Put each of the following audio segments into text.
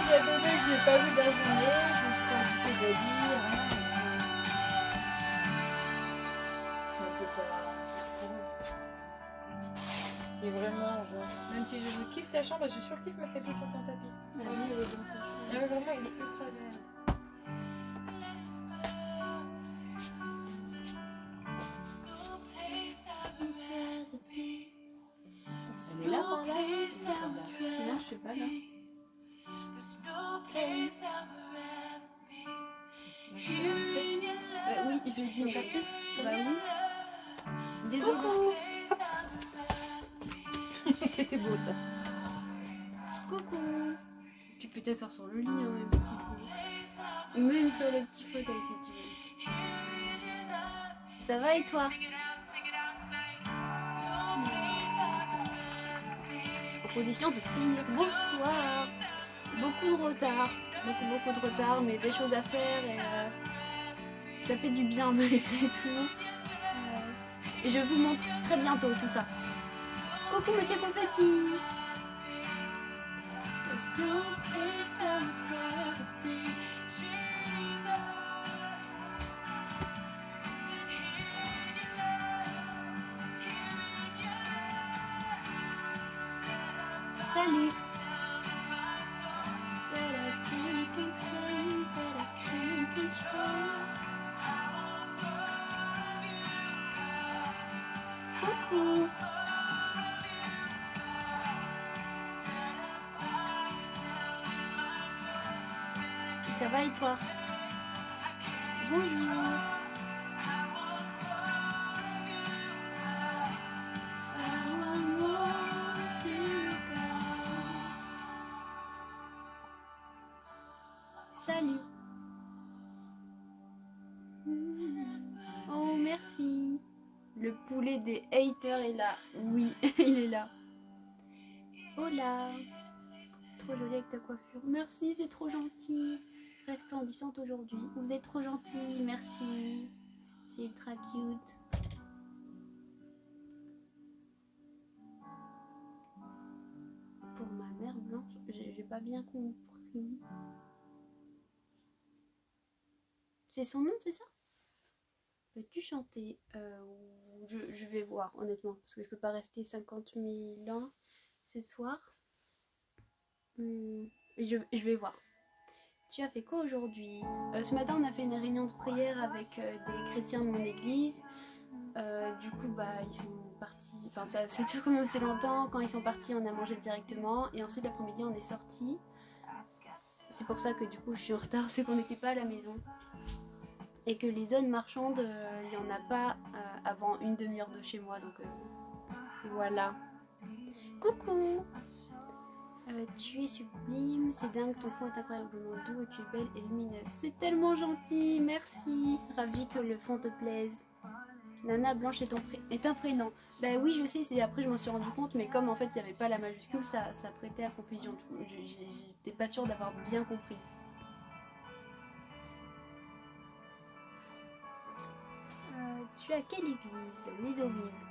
j'ai bébé que j'ai pas vu de la journée, je me suis pas occupée de lui, rien. C'est un peu pas. C'est vraiment genre. Même si je kiffe ta chambre, je surkiffe mettre mes pieds sur ton tapis. Bah oui, bien sûr. Ah, mais vraiment, il est ultra agréable. Elle est là par là? Non, je sais pas là. Oui, je lui dis merci. Bah oui. Désolée. Coucou. C'était beau ça. Coucou. Tu peux t'asseoir sur le lit hein, même si tu veux. Même sur le petit fauteuil si tu veux. Ça va et toi? Proposition de tenir. Bonsoir. Beaucoup de retard. Beaucoup de retard, mais des choses à faire et ça fait du bien malgré tout. Et je vous montre très bientôt tout ça. Coucou Monsieur Confetti. Salut. Coucou. Ça va et toi? Bonjour. Salut. Oh, merci. Le poulet des haters est là. Oui, il est là. Hola. Trop jolie avec ta coiffure. Merci, c'est trop gentil. Resplendissante aujourd'hui. Vous êtes trop gentil, merci. C'est ultra cute. Pour ma mère blanche, j'ai pas bien compris. C'est son nom, c'est ça? Peux-tu chanter je vais voir, honnêtement, parce que je peux pas rester 50 000 ans ce soir. Je vais voir. Tu as fait quoi aujourd'hui? Ce matin, on a fait une réunion de prière avec des chrétiens de mon église. Du coup, bah, ils sont partis. Enfin, ça a toujours commencé longtemps. Quand ils sont partis, on a mangé directement. Et ensuite, l'après-midi, on est sortis. C'est pour ça que du coup, je suis en retard. C'est qu'on n'était pas à la maison. Et que les zones marchandes, il n'y en a pas avant une demi-heure de chez moi. Donc voilà. Coucou! Tu es sublime, c'est dingue, ton fond est incroyablement doux et tu es belle et lumineuse. C'est tellement gentil, merci. Ravie que le fond te plaise. Nana Blanche est un prénom. Bah oui, je sais, c'est après je m'en suis rendu compte, mais comme en fait il n'y avait pas la majuscule, ça prêtait à confusion. J'étais pas sûre d'avoir bien compris. Tu as quelle église? Les eaux vives.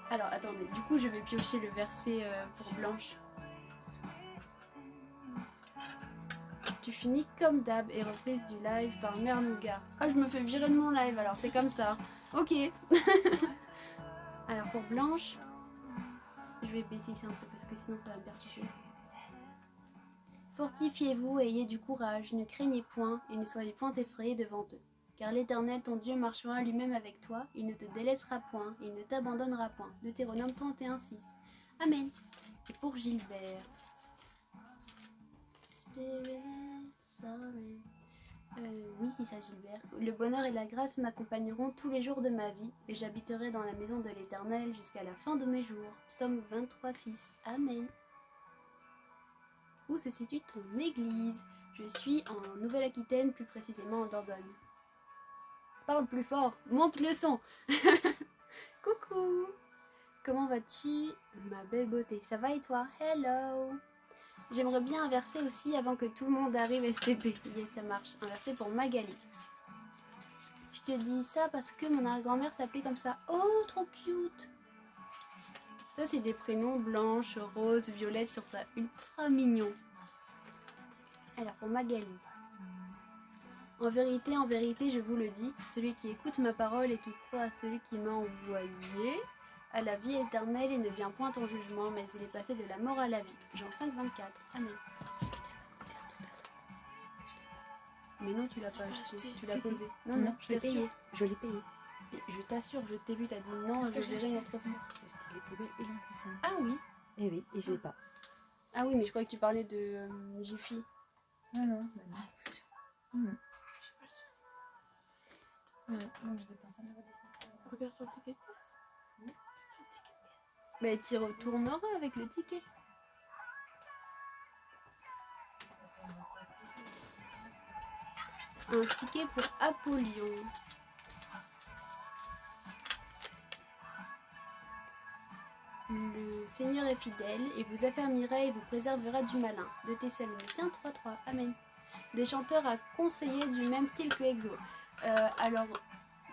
Alors attendez, du coup je vais piocher le verset pour Blanche. Tu finis comme d'hab et reprise du live par Mère Nougat. Ah, je me fais virer de mon live alors, c'est comme ça. Ok. Alors pour Blanche, je vais baisser ça un peu parce que sinon ça va me perturber. Fortifiez-vous et ayez du courage, ne craignez point et ne soyez point effrayés devant eux. Car l'Éternel ton Dieu marchera lui-même avec toi, il ne te délaissera point, et il ne t'abandonnera point. Deutéronome 31:6. Amen. Et pour Gilbert. Oui, c'est ça, Gilbert. Le bonheur et la grâce m'accompagneront tous les jours de ma vie, et j'habiterai dans la maison de l'Éternel jusqu'à la fin de mes jours. Psaume 23:6. Amen. Où se situe ton église? Je suis en Nouvelle-Aquitaine, plus précisément en Dordogne. Parle plus fort, monte le son. Coucou. Comment vas-tu, ma belle beauté? Ça va et toi? Hello. J'aimerais bien un verset aussi avant que tout le monde arrive STP. Yes, ça marche. Un verset pour Magali. Je te dis ça parce que mon arrière-grand-mère s'appelait comme ça. Oh, trop cute. Ça, c'est des prénoms Blanche, Rose, Violette. Je trouve ça ultra mignon. Alors pour Magali. En vérité, je vous le dis, celui qui écoute ma parole et qui croit à celui qui m'a envoyé a la vie éternelle et ne vient point en jugement, mais il est passé de la mort à la vie. Jean 5, 24. Amen. Mais non, tu l'as pas acheté, tu l'as posé. Non, non, je l'ai payé. Je l'ai payé. Je t'assure, je t'ai vu, t'as dit non, je verrai une autre fois. J'ai les poubelles et l'antiphone. Ah oui. Eh oui, et je l'ai pas. Ah oui, mais je crois que tu parlais de Jiffy. Ah non, bah non. Non, je sais pas, ça m'aurait dit. Regarde sur le ticket de caisse. Mais tu retourneras avec le ticket. Un ticket pour Apollyon. Le Seigneur est fidèle et vous affermira et vous préservera du malin. De Thessaloniciens 3.3. Amen. Des chanteurs à conseiller du même style que EXO. Alors,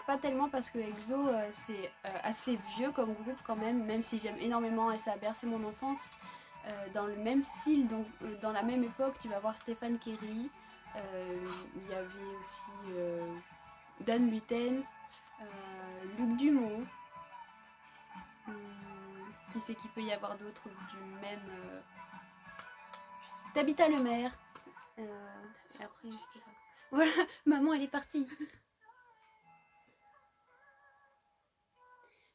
pas tellement parce que EXO c'est assez vieux comme groupe quand même si j'aime énormément et ça a bercé mon enfance. Dans le même style, donc dans la même époque, tu vas voir Stéphane Kerry. Il y avait aussi Dan Luten, Luc Dumont. Qui c'est qu'il peut y avoir d'autres du même... Tabitha Lemaire. Après, je sais pas. Voilà, maman, elle est partie.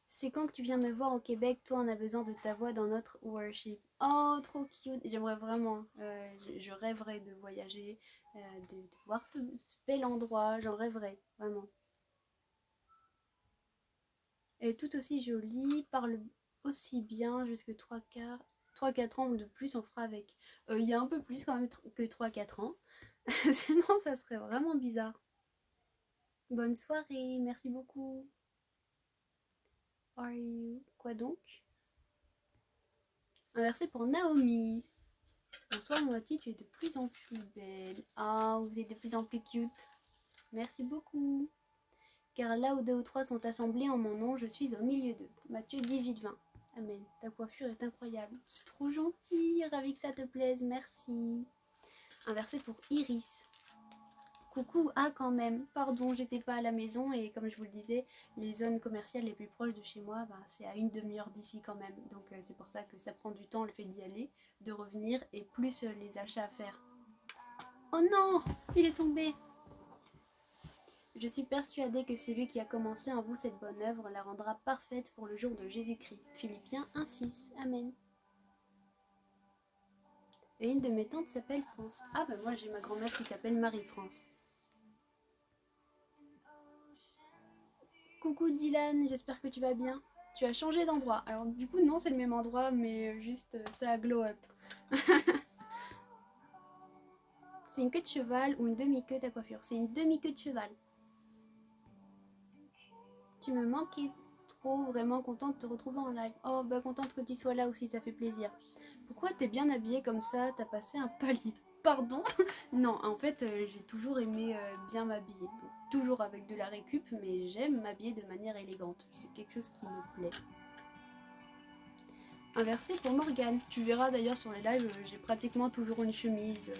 C'est quand que tu viens me voir au Québec? Toi, on a besoin de ta voix dans notre worship. Oh, trop cute. J'aimerais vraiment. Je rêverais de voyager, de voir ce bel endroit. J'en rêverais, vraiment. Elle est tout aussi jolie, parle aussi bien, jusque 3-4 ans ou de plus, on fera avec. Il y a un peu plus quand même que 3-4 ans. Sinon, ça serait vraiment bizarre. Bonne soirée, merci beaucoup. Are you... Quoi donc? Un verset pour Naomi. Bonsoir Moati, tu es de plus en plus belle. Ah, vous êtes de plus en plus cute. Merci beaucoup. Car là où 2 ou 3 sont assemblés en mon nom, je suis au milieu d'eux. Matthieu 18-20. Amen. Ta coiffure est incroyable. C'est trop gentil. Ravi que ça te plaise. Merci. Un verset pour Iris. Coucou, ah quand même, pardon, j'étais pas à la maison et comme je vous le disais, les zones commerciales les plus proches de chez moi, c'est à une demi-heure d'ici quand même. Donc c'est pour ça que ça prend du temps le fait d'y aller, de revenir et plus les achats à faire. Oh non, il est tombé. Je suis persuadée que celui qui a commencé en vous cette bonne œuvre la rendra parfaite pour le jour de Jésus-Christ. Philippiens 1,6. Amen. Et une de mes tantes s'appelle France. Ah ben moi j'ai ma grand-mère qui s'appelle Marie-France. Coucou Dylan, j'espère que tu vas bien. Tu as changé d'endroit. Alors du coup non, c'est le même endroit, mais juste ça a glow up. C'est une queue de cheval ou une demi-queue ta coiffure? C'est une demi-queue de cheval. Tu me manquais trop, vraiment contente de te retrouver en live. Oh bah contente que tu sois là aussi, ça fait plaisir. Pourquoi t'es bien habillée comme ça? T'as passé un palier. Pardon? Non, en fait, j'ai toujours aimé bien m'habiller. Toujours avec de la récup, mais j'aime m'habiller de manière élégante. C'est quelque chose qui me plaît. Un verset pour Morgane. Tu verras d'ailleurs sur les lives, j'ai pratiquement toujours une chemise.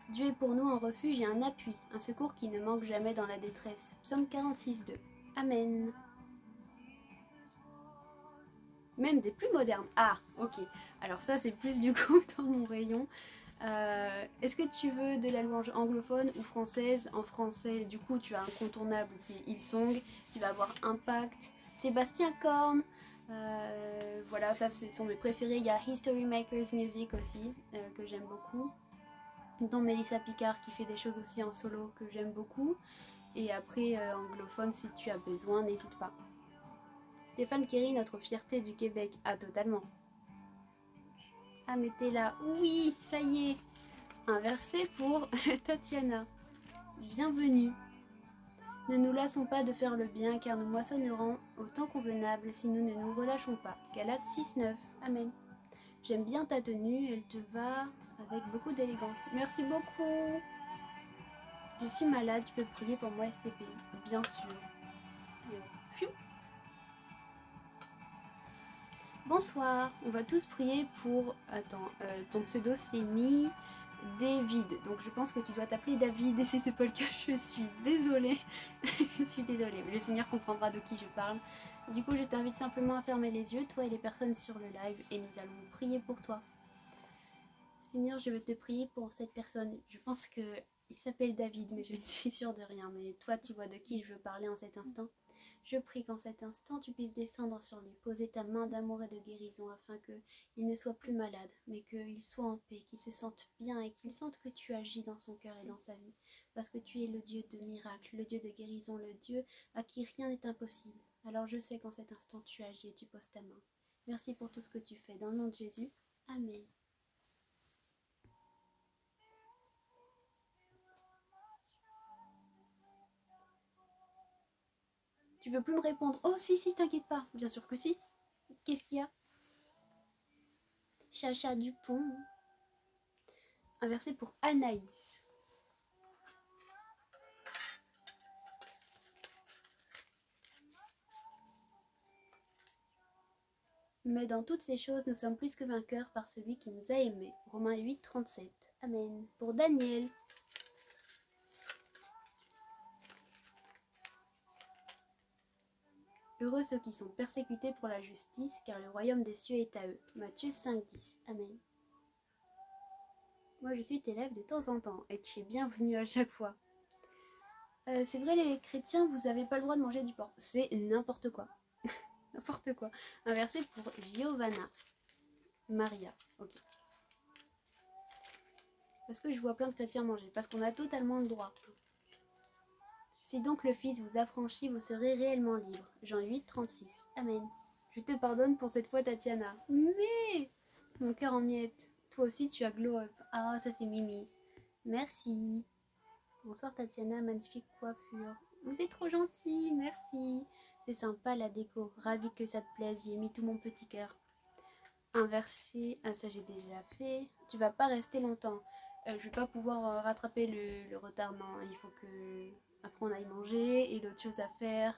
Dieu est pour nous un refuge et un appui, un secours qui ne manque jamais dans la détresse. Psaume 46, 2. Amen. Même des plus modernes. Ah, ok. Alors ça, c'est plus du coup dans mon rayon. Est-ce que tu veux de la louange anglophone ou française? En français, du coup, tu as un incontournable qui est Hillsong. Tu vas avoir Impact, Sébastien Korn. Voilà, ça, ce sont mes préférés. Il y a History Makers Music aussi, que j'aime beaucoup. Dont Melissa Picard qui fait des choses aussi en solo que j'aime beaucoup. Et après, anglophone, si tu as besoin, n'hésite pas. Stéphane Kerry, notre fierté du Québec. Ah, totalement. Ah, mais t'es là. Oui, ça y est. Un verset pour Tatiana. Bienvenue. Ne nous lassons pas de faire le bien, car nous moissonnerons au temps convenable si nous ne nous relâchons pas. Galates 6-9. Amen. J'aime bien ta tenue, elle te va avec beaucoup d'élégance. Merci beaucoup. Je suis malade, tu peux prier pour moi STP. Bien sûr. Bonsoir, on va tous prier pour... Attends, ton pseudo c'est Mi David. Donc je pense que tu dois t'appeler David et si c'est pas le cas, je suis désolée. Je suis désolée, mais le Seigneur comprendra de qui je parle. Du coup, je t'invite simplement à fermer les yeux, toi et les personnes sur le live, et nous allons prier pour toi. Seigneur, je veux te prier pour cette personne. Je pense que il s'appelle David, mais je ne suis sûre de rien. Mais toi, tu vois de qui je veux parler en cet instant. Je prie qu'en cet instant, tu puisses descendre sur lui, poser ta main d'amour et de guérison afin qu'il ne soit plus malade, mais qu'il soit en paix, qu'il se sente bien et qu'il sente que tu agis dans son cœur et dans sa vie. Parce que tu es le Dieu de miracles, le Dieu de guérison, le Dieu à qui rien n'est impossible. Alors je sais qu'en cet instant, tu agis et tu poses ta main. Merci pour tout ce que tu fais. Dans le nom de Jésus, Amen. Tu veux plus me répondre? Oh si, t'inquiète pas. Bien sûr que si. Qu'est-ce qu'il y a? Chacha Dupont. Un verset pour Anaïs. Mais dans toutes ces choses, nous sommes plus que vainqueurs par celui qui nous a aimés. Romains 8, 37. Amen. Pour Daniel. Heureux ceux qui sont persécutés pour la justice, car le royaume des cieux est à eux. Matthieu 5, 10. Amen. Moi, je suis élève de temps en temps, et tu es bienvenue à chaque fois. C'est vrai, les chrétiens, vous n'avez pas le droit de manger du porc. C'est n'importe quoi. N'importe quoi. Un verset pour Giovanna. Maria. Ok. Parce que je vois plein de chrétiens manger. Parce qu'on a totalement le droit. Si donc le Fils vous affranchit, vous serez réellement libre. Jean 8, 36. Amen. Je te pardonne pour cette fois, Tatiana. Mais mon cœur en miettes. Toi aussi, tu as glow up. Ah, ça c'est Mimi. Merci. Bonsoir, Tatiana. Magnifique coiffure. Vous êtes trop gentil. Merci. C'est sympa la déco. Ravie que ça te plaise. J'ai mis tout mon petit cœur. Un verset. Ah, ça j'ai déjà fait. Tu vas pas rester longtemps. Je vais pas pouvoir rattraper le retard. Non, il faut que après on aille manger et d'autres choses à faire.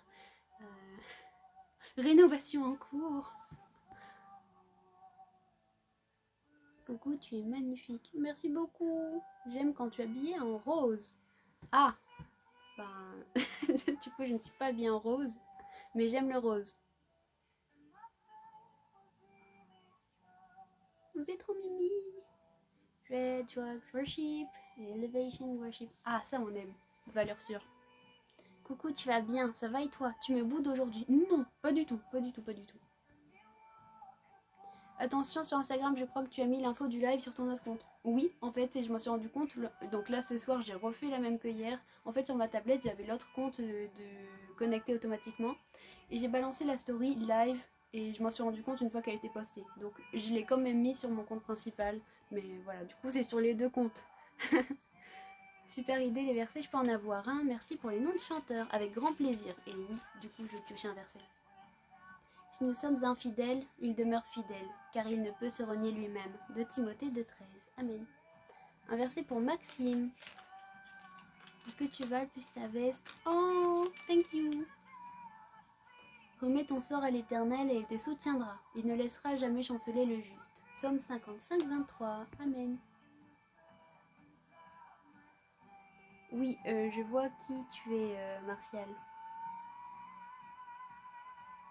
Rénovation en cours. Coucou, tu es magnifique. Merci beaucoup. J'aime quand tu es habillée en rose. Ah, ben, du coup je ne suis pas habillée en rose, mais j'aime le rose. Vous êtes trop mimi. Red Drugs Worship, Elevation Worship. Ah, ça on aime. Valeur sûre. Coucou, tu vas bien? Ça va et toi? Tu me boudes aujourd'hui? Non, pas du tout, pas du tout, pas du tout. Attention, sur Instagram, je crois que tu as mis l'info du live sur ton autre compte. Oui, en fait, et je m'en suis rendu compte. Donc là, ce soir, j'ai refait la même que hier. En fait, sur ma tablette, j'avais l'autre compte de connecté automatiquement. Et j'ai balancé la story live. Et je m'en suis rendu compte une fois qu'elle était postée. Donc je l'ai quand même mis sur mon compte principal. Mais voilà, du coup, c'est sur les deux comptes. Super idée, les versets, je peux en avoir un. Merci pour les noms de chanteurs. Avec grand plaisir. Et oui, du coup, je vais piocher un verset. Si nous sommes infidèles, il demeure fidèle, car il ne peut se renier lui-même. De Timothée 2,13. Amen. Un verset pour Maxime. Que tu vales plus ta veste. Oh, thank you. Remets ton sort à l'Éternel et il te soutiendra. Il ne laissera jamais chanceler le juste. Psaume 55, 23. Amen. Oui, je vois qui tu es, Martial.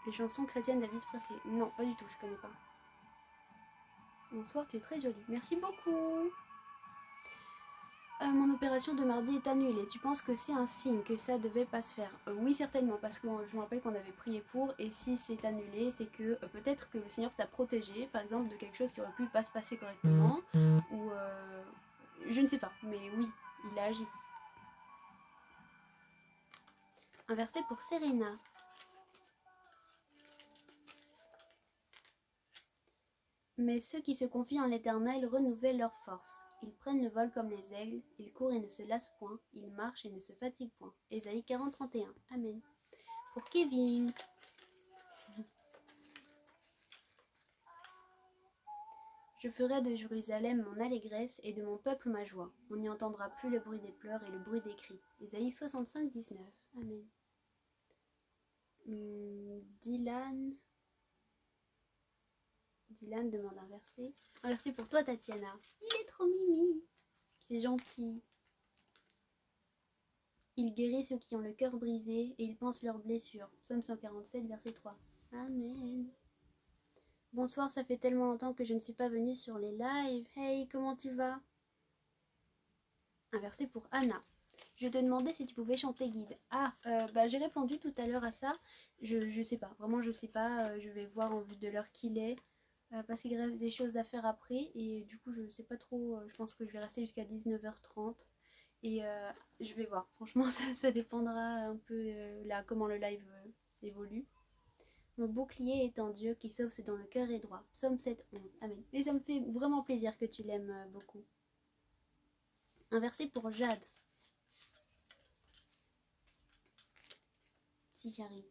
Les chansons chrétiennes d'Elvis Presley. Non, pas du tout, je connais pas. Bonsoir, tu es très jolie. Merci beaucoup. Mon opération de mardi est annulée. Tu penses que c'est un signe que ça devait pas se faire? Oui, certainement, parce que je me rappelle qu'on avait prié pour, et si c'est annulé, c'est que peut-être que le Seigneur t'a protégé, par exemple, de quelque chose qui aurait pu pas se passer correctement, ou je ne sais pas, mais oui, il a agi. Un verset pour Serena. Mais ceux qui se confient en l'Éternel renouvellent leur force. Ils prennent le vol comme les aigles, ils courent et ne se lassent point, ils marchent et ne se fatiguent point. Ésaïe 40, 31. Amen. Pour Kevin. Je ferai de Jérusalem mon allégresse et de mon peuple ma joie. On n'y entendra plus le bruit des pleurs et le bruit des cris. Ésaïe 65, 19. Amen. Dylan. Dylan demande un verset. Un verset pour toi, Tatiana. Il est trop mimi. C'est gentil. Il guérit ceux qui ont le cœur brisé et il pense leurs blessures. Psaume 147, verset 3. Amen. Bonsoir, ça fait tellement longtemps que je ne suis pas venue sur les lives. Hey, comment tu vas? Un verset pour Anna. Je te demandais si tu pouvais chanter guide. Ah, j'ai répondu tout à l'heure à ça. Je sais pas, vraiment je sais pas. Je vais voir en vue de l'heure qu'il est. Parce qu'il reste des choses à faire après. Et du coup, je sais pas trop. Je pense que je vais rester jusqu'à 19h30. Et je vais voir. Franchement, ça dépendra un peu là comment le live évolue. Mon bouclier est en Dieu qui sauve, c'est dans le cœur et droit. Psaume 7, 11. Amen. Et ça me fait vraiment plaisir que tu l'aimes beaucoup. Un verset pour Jade. Si j'arrive.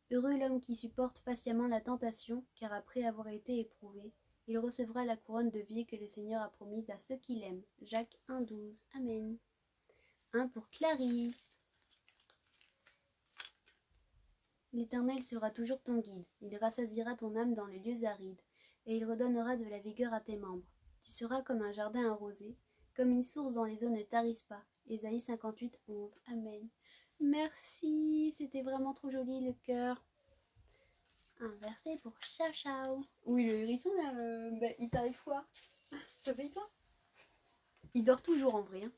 Heureux l'homme qui supporte patiemment la tentation, car après avoir été éprouvé, il recevra la couronne de vie que le Seigneur a promise à ceux qui l'aiment. Jacques 1, 12. Amen. Un pour Clarisse. L'Éternel sera toujours ton guide. Il rassasiera ton âme dans les lieux arides, et il redonnera de la vigueur à tes membres. Tu seras comme un jardin arrosé, comme une source dont les eaux ne tarissent pas. Ésaïe 58, 11. Amen. Merci, c'était vraiment trop joli le cœur. Un verset pour Chao Chao. Oui, le hérisson là, il t'arrive quoi? Ça fait quoi? Il dort toujours en vrai. Hein.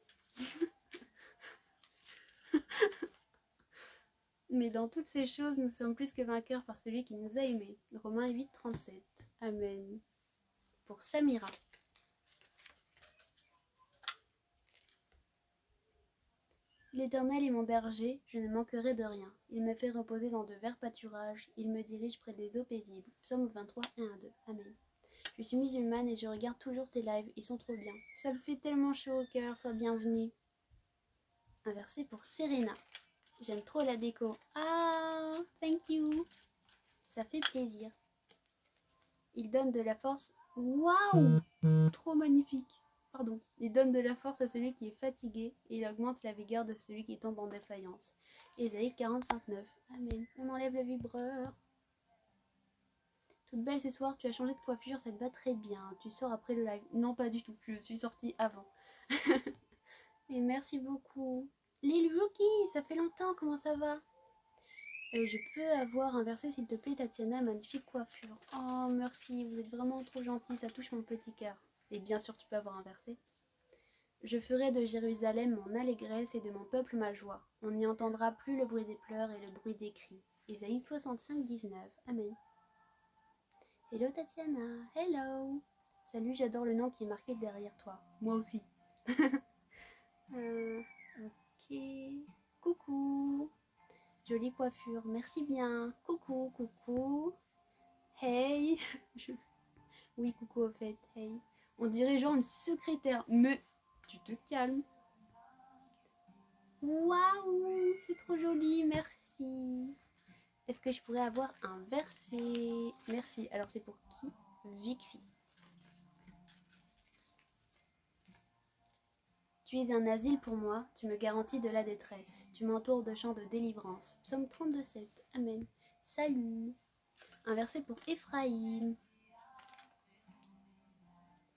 Mais dans toutes ces choses, nous sommes plus que vainqueurs par celui qui nous a aimés. Romains 8, 37. Amen. Pour Samira. L'Éternel est mon berger, je ne manquerai de rien. Il me fait reposer dans de verts pâturages, il me dirige près des eaux paisibles. Psaume 23, 1 à 2. Amen. Je suis musulmane et je regarde toujours tes lives, ils sont trop bien. Ça me fait tellement chaud au cœur, sois bienvenue. Un verset pour Serena. J'aime trop la déco. Ah, thank you. Ça fait plaisir. Il donne de la force. Waouh, trop magnifique. Pardon. Il donne de la force à celui qui est fatigué et il augmente la vigueur de celui qui tombe en défaillance. Ésaïe 40, 29. Amen. On enlève le vibreur. Toute belle ce soir, tu as changé de coiffure, ça te va très bien. Tu sors après le live. Non, pas du tout. Je suis sortie avant. Et merci beaucoup. Lil Rookie, ça fait longtemps, comment ça va? Je peux avoir un verset s'il te plaît, Tatiana, magnifique coiffure. Oh, merci, vous êtes vraiment trop gentil, ça touche mon petit cœur. Et bien sûr, tu peux avoir un verset. Je ferai de Jérusalem mon allégresse et de mon peuple ma joie. On n'y entendra plus le bruit des pleurs et le bruit des cris. Ésaïe 65, 19. Amen. Hello Tatiana, hello. Salut, j'adore le nom qui est marqué derrière toi. Moi aussi. Ok. Coucou. Jolie coiffure, merci bien. Coucou, coucou. Hey. Oui, coucou au fait, hey. On dirait genre une secrétaire, mais tu te calmes. Waouh, c'est trop joli, merci. Est-ce que je pourrais avoir un verset? Merci. Alors c'est pour qui? Vixie. Tu es un asile pour moi, tu me garantis de la détresse. Tu m'entoures de chants de délivrance. Psaume 32, 7. Amen. Salut. Un verset pour Ephraïm.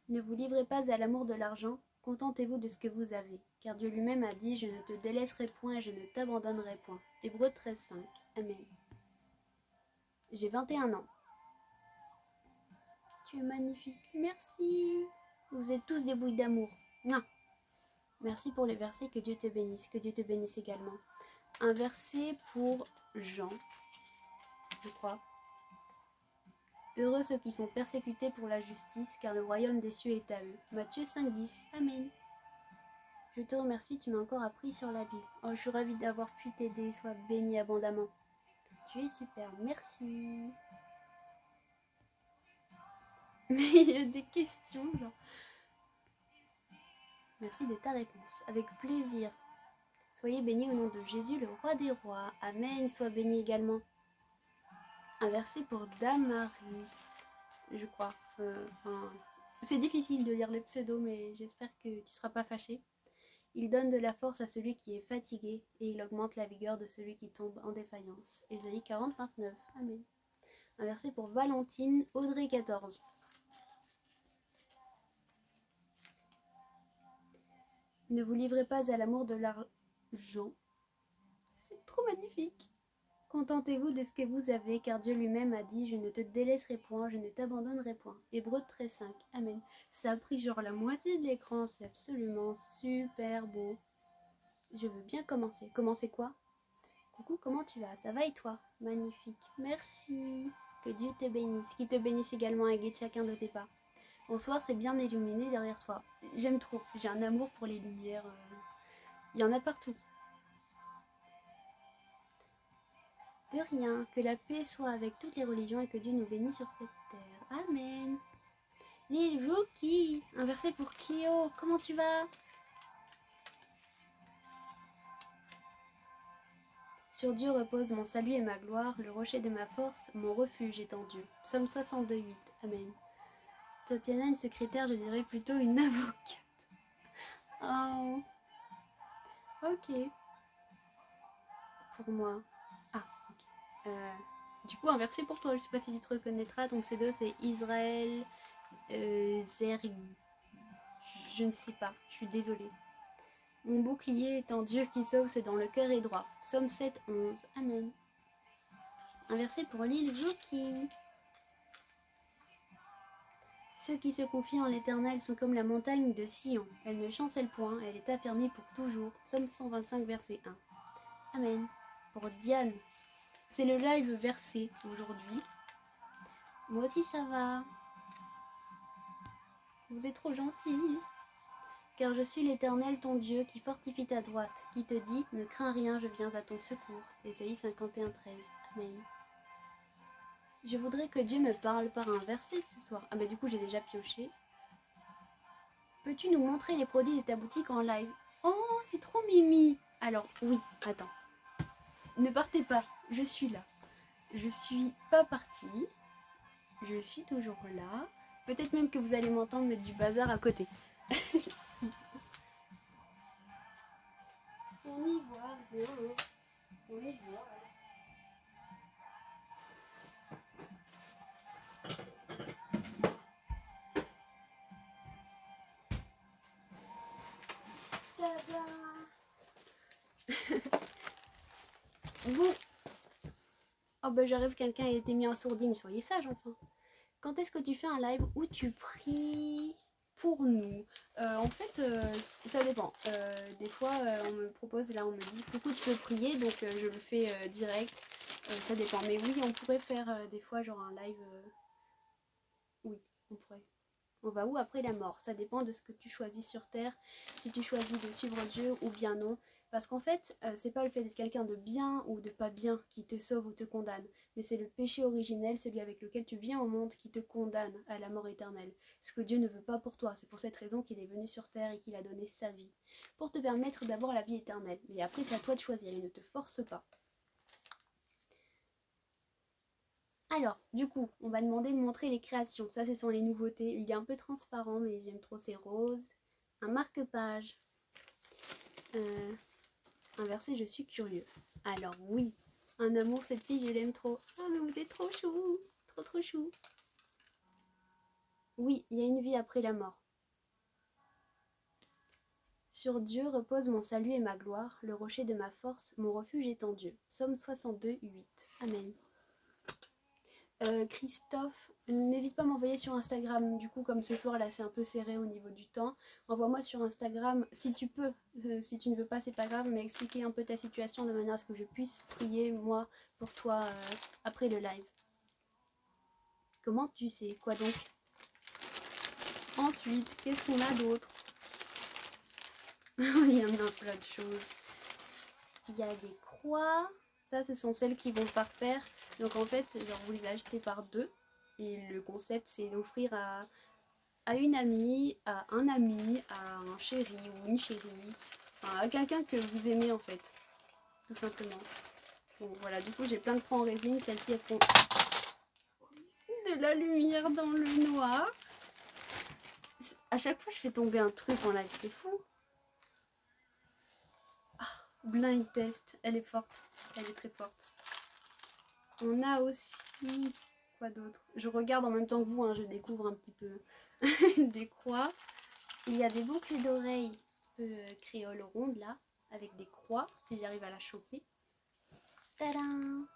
Ne vous livrez pas à l'amour de l'argent, contentez-vous de ce que vous avez. Car Dieu lui-même a dit, je ne te délaisserai point et je ne t'abandonnerai point. Hébreux 13, 5. Amen. J'ai 21 ans. Tu es magnifique. Merci. Vous êtes tous des bouilles d'amour. Merci pour les versets, que Dieu te bénisse. Que Dieu te bénisse également. Un verset pour Jean, je crois. Heureux ceux qui sont persécutés pour la justice, car le royaume des cieux est à eux. Matthieu 5, 10. Amen. Je te remercie, tu m'as encore appris sur la Bible. Oh, je suis ravie d'avoir pu t'aider. Sois béni abondamment. Tu es super. Merci. Mais il y a des questions, genre. Merci de ta réponse. Avec plaisir. Soyez bénis au nom de Jésus, le roi des rois. Amen. Sois béni également. Un verset pour Damaris, je crois. C'est difficile de lire les pseudos, mais j'espère que tu ne seras pas fâché. Il donne de la force à celui qui est fatigué et il augmente la vigueur de celui qui tombe en défaillance. Ésaïe 40, 29. Amen. Inversé pour Valentine, Audrey 14. Ne vous livrez pas à l'amour de l'argent. C'est trop magnifique. Contentez-vous de ce que vous avez, car Dieu lui-même a dit « Je ne te délaisserai point, je ne t'abandonnerai point ». Hébreux 13:5. Amen. Ça a pris genre la moitié de l'écran, c'est absolument super beau. Je veux bien commencer. Commencer quoi? Coucou, comment tu vas? Ça va et toi? Magnifique. Merci. Que Dieu te bénisse. Qu'il te bénisse également et guide chacun de tes pas. Bonsoir, c'est bien illuminé derrière toi. J'aime trop. J'ai un amour pour les lumières. Il y en a partout. De rien, que la paix soit avec toutes les religions et que Dieu nous bénisse sur cette terre. Amen. Lil Rookie, un verset pour Clio. Comment tu vas? Sur Dieu repose mon salut et ma gloire, le rocher de ma force, mon refuge est en Dieu. Psaume 62:8. Amen. Tatiana, une secrétaire, je dirais plutôt une avocate. Oh. Ok. Pour moi. Ah, ok. Du coup, un verset pour toi, je sais pas si tu te reconnaîtras, ton pseudo c'est Israël Zerg. Je ne sais pas, je suis désolée. Mon bouclier est en Dieu qui sauve, c'est dans le cœur et droit. Psaume 7:11. Amen. Un verset pour Lil Jouki. Ceux qui se confient en l'Éternel sont comme la montagne de Sion. Elle ne chancelle point, elle est affermie pour toujours. Psaume 125, verset 1. Amen. Pour Diane. C'est le live versé aujourd'hui. Moi aussi ça va. Vous êtes trop gentils. Car je suis l'Éternel ton Dieu qui fortifie ta droite, qui te dit ne crains rien, je viens à ton secours. Ésaïe 51:13. Amen. Je voudrais que Dieu me parle par un verset ce soir. Ah bah du coup j'ai déjà pioché. Peux-tu nous montrer les produits de ta boutique en live? Oh, c'est trop mimi. Alors oui, attends. Ne partez pas, je suis là. Je suis pas partie. Je suis toujours là. Peut-être même que vous allez m'entendre mettre du bazar à côté. On y voit, on y voit. Bon. Oh bah j'arrive, quelqu'un a été mis en sourdine, soyez sage enfin. Quand est-ce que tu fais un live où tu pries pour nous? En fait, ça dépend. Des fois, on me propose, là on me dit coucou tu peux prier, donc je le fais direct. Ça dépend. Mais oui, on pourrait faire des fois genre un live. Oui, on pourrait. On va où après la mort? Ça dépend de ce que tu choisis sur Terre, si tu choisis de suivre Dieu ou bien non. Parce qu'en fait, c'est pas le fait d'être quelqu'un de bien ou de pas bien qui te sauve ou te condamne, mais c'est le péché originel, celui avec lequel tu viens au monde, qui te condamne à la mort éternelle. Ce que Dieu ne veut pas pour toi. C'est pour cette raison qu'il est venu sur Terre et qu'il a donné sa vie, pour te permettre d'avoir la vie éternelle. Mais après, c'est à toi de choisir, il ne te force pas. Alors, du coup, on va demander de montrer les créations. Ça, ce sont les nouveautés. Il est un peu transparent, mais j'aime trop, c'est rose. Un marque-page. Un verset, je suis curieux. Alors oui, un amour, cette fille, je l'aime trop. Ah, mais vous êtes trop chou. Trop, trop chou. Oui, il y a une vie après la mort. Sur Dieu repose mon salut et ma gloire, le rocher de ma force, mon refuge est en Dieu. Psaume 62:8. Amen. Christophe, n'hésite pas à m'envoyer sur Instagram. Du coup, comme ce soir là, c'est un peu serré au niveau du temps. Envoie-moi sur Instagram si tu peux. Si tu ne veux pas, c'est pas grave, mais expliquer un peu ta situation de manière à ce que je puisse prier moi pour toi après le live. Comment tu sais? Quoi donc? Ensuite, qu'est-ce qu'on a d'autre? Il y en a plein de choses. Il y a des croix. Ça, ce sont celles qui vont par paire. Donc en fait, genre vous les achetez par deux. Et le concept, c'est d'offrir à une amie, à un ami, à un chéri ou une chérie, enfin, à quelqu'un que vous aimez en fait, tout simplement. Bon voilà, du coup j'ai plein de croix en résine, celles-ci elles font de la lumière dans le noir. À chaque fois je fais tomber un truc en live, c'est fou. Ah, blind test, elle est forte, elle est très forte. On a aussi Quoi d'autre? Je regarde en même temps que vous, hein, je découvre un petit peu des croix. Il y a des boucles d'oreilles un peu créoles rondes là, avec des croix, si j'arrive à la choper. Tadam!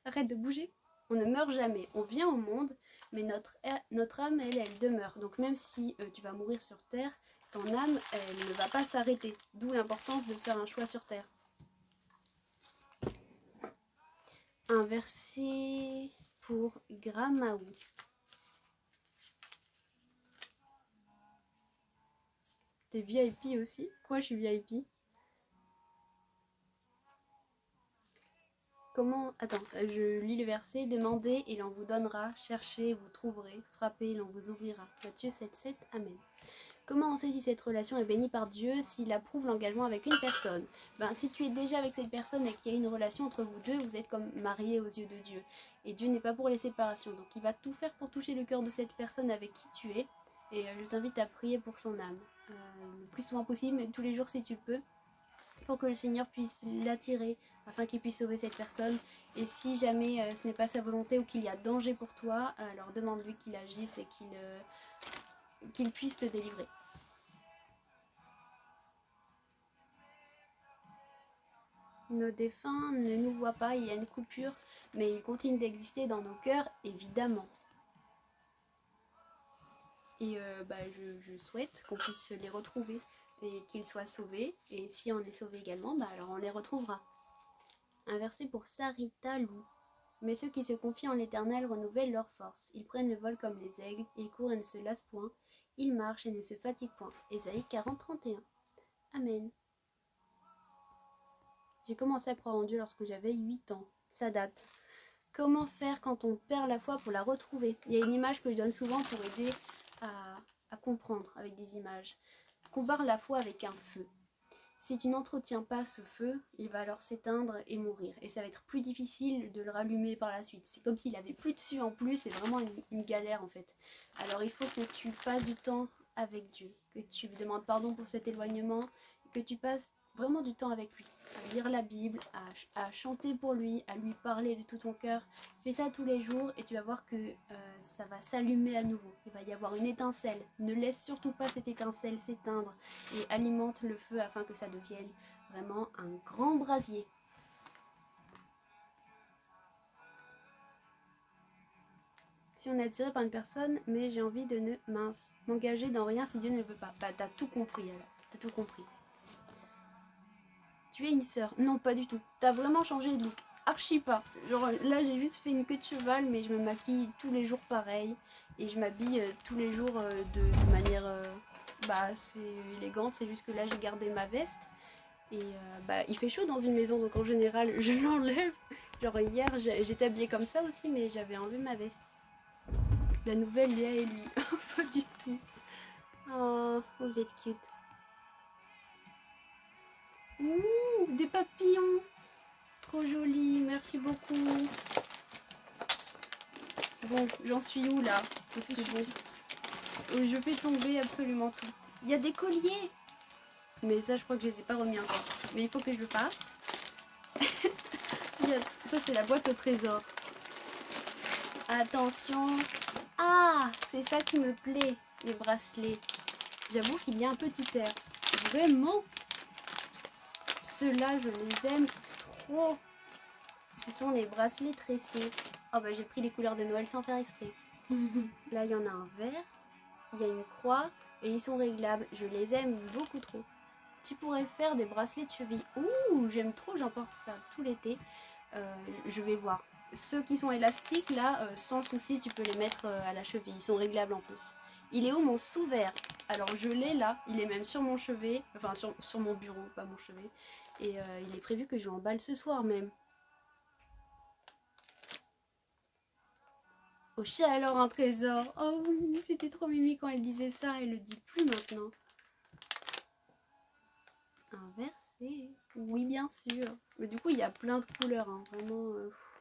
Arrête de bouger. On ne meurt jamais. On vient au monde, mais notre âme, elle demeure. Donc même si tu vas mourir sur Terre, ton âme, elle ne va pas s'arrêter. D'où l'importance de faire un choix sur Terre. Un verset pour Gramaou. T'es VIP aussi? Quoi, je suis VIP? Comment... Attends, je lis le verset. Demandez et l'on vous donnera. Cherchez, vous trouverez. Frappez et l'on vous ouvrira. Matthieu 7,7. Amen. Comment on sait si cette relation est bénie par Dieu, s'il approuve l'engagement avec une personne? Si tu es déjà avec cette personne et qu'il y a une relation entre vous deux, vous êtes comme mariés aux yeux de Dieu. Et Dieu n'est pas pour les séparations. Donc il va tout faire pour toucher le cœur de cette personne avec qui tu es. Et je t'invite à prier pour son âme. Le plus souvent possible, mais tous les jours si tu peux. Pour que le Seigneur puisse l'attirer, afin qu'il puisse sauver cette personne. Et si jamais ce n'est pas sa volonté ou qu'il y a danger pour toi, alors demande-lui qu'il agisse et qu'il puisse te délivrer. Nos défunts ne nous voient pas, il y a une coupure, mais ils continuent d'exister dans nos cœurs, évidemment. Et je souhaite qu'on puisse les retrouver et qu'ils soient sauvés. Et si on est sauvés également, alors on les retrouvera. Un verset pour Sarita Lou. Mais ceux qui se confient en l'Éternel renouvellent leur force. Ils prennent le vol comme les aigles, ils courent et ne se lassent point, ils marchent et ne se fatiguent point. Ésaïe 40:31. Amen. J'ai commencé à croire en Dieu lorsque j'avais 8 ans. Ça date. Comment faire quand on perd la foi pour la retrouver? Il y a une image que je donne souvent pour aider à comprendre avec des images. Compare la foi avec un feu. Si tu n'entretiens pas ce feu, il va alors s'éteindre et mourir. Et ça va être plus difficile de le rallumer par la suite. C'est comme s'il avait plus dessus en plus, c'est vraiment une galère en fait. Alors il faut que tu passes du temps avec Dieu, que tu lui demandes pardon pour cet éloignement, que tu passes vraiment du temps avec lui, à lire la Bible, à chanter pour lui, à lui parler de tout ton cœur. Fais ça tous les jours et tu vas voir que ça va s'allumer à nouveau. Il va y avoir une étincelle. Ne laisse surtout pas cette étincelle s'éteindre et alimente le feu afin que ça devienne vraiment un grand brasier. Si on est attiré par une personne, mais j'ai envie de ne m'engager dans rien si Dieu ne le veut pas. T'as tout compris alors, t'as tout compris. Tu es une sœur? Non, pas du tout. T'as vraiment changé de look? Archi pas. Genre là j'ai juste fait une queue de cheval, mais je me maquille tous les jours pareil. Et je m'habille tous les jours de manière assez élégante. C'est juste que là j'ai gardé ma veste. Et il fait chaud dans une maison, donc en général je l'enlève. Genre hier j'étais habillée comme ça aussi, mais j'avais enlevé ma veste. La nouvelle Léa et lui. Pas du tout. Oh, vous êtes cute. Ouh, des papillons. Trop joli, merci beaucoup. Bon, j'en suis où là? Parce que bon, je fais tomber absolument tout. Il y a des colliers. Mais ça, je crois que je les ai pas remis encore. Mais il faut que je le fasse. Ça, c'est la boîte au trésor. Attention. Ah, c'est ça qui me plaît, les bracelets. J'avoue qu'il y a un petit air. Vraiment. Ceux-là, je les aime trop. Ce sont les bracelets tressés. Oh j'ai pris les couleurs de Noël sans faire exprès. Là, il y en a un vert. Il y a une croix. Et ils sont réglables. Je les aime beaucoup trop. Tu pourrais faire des bracelets de cheville. Ouh, j'aime trop, j'emporte ça tout l'été. Je vais voir. Ceux qui sont élastiques, là, sans souci, tu peux les mettre à la cheville. Ils sont réglables en plus. Il est où mon sous-vert? Alors, je l'ai là. Il est même sur mon chevet. Enfin, sur mon bureau, pas mon chevet. Et il est prévu que je l'emballe ce soir même. Au chat alors un trésor. Oh oui, c'était trop mimi quand elle disait ça. Elle le dit plus maintenant. Un verset. Oui, bien sûr. Mais du coup, il y a plein de couleurs. Hein. Vraiment,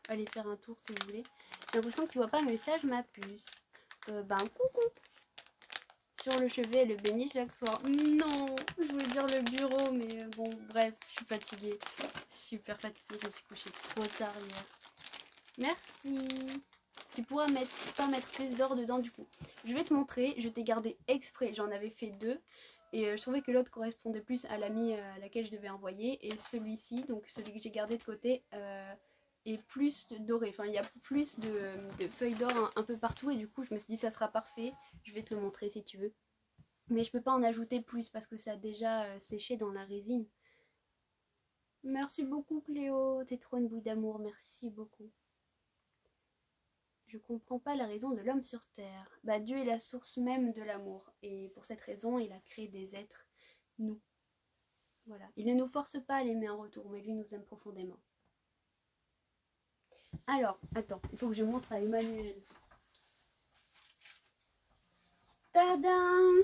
allez faire un tour si vous voulez. J'ai l'impression que tu vois pas le message, ma puce. Coucou. Sur le chevet, elle le bénit chaque soir. Non, je voulais dire le bureau, mais bon, bref, je suis fatiguée. Super fatiguée, je me suis couchée trop tard hier. Merci. Tu pourras pas mettre plus d'or dedans du coup. Je vais te montrer, je t'ai gardé exprès, j'en avais fait 2. Et je trouvais que l'autre correspondait plus à l'ami à laquelle je devais envoyer. Et celui-ci, donc celui que j'ai gardé de côté, est plus doré. Enfin, il y a plus de feuilles d'or un peu partout. Et du coup, je me suis dit, ça sera parfait. Je vais te le montrer si tu veux. Mais je peux pas en ajouter plus parce que ça a déjà séché dans la résine. Merci beaucoup Cléo, t'es trop une boule d'amour, merci beaucoup. Je comprends pas la raison de l'homme sur terre. Bah Dieu est la source même de l'amour et pour cette raison il a créé des êtres, nous. Voilà. Il ne nous force pas à l'aimer en retour, mais lui nous aime profondément. Alors, attends, il faut que je montre à Emmanuel. Tadam!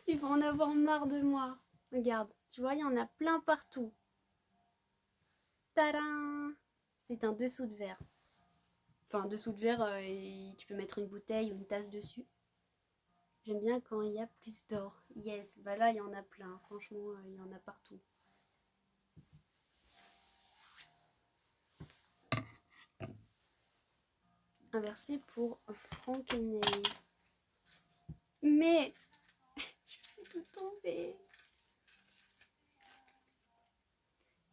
Il va en avoir marre de moi. Regarde, tu vois, il y en a plein partout. Tadam! C'est un dessous de verre. Enfin, dessous de verre, et tu peux mettre une bouteille ou une tasse dessus. J'aime bien quand il y a plus d'or. Yes, bah là, il y en a plein. Franchement, il y en a partout. Un verset pour Franck Henry. Mais je fais tout tomber.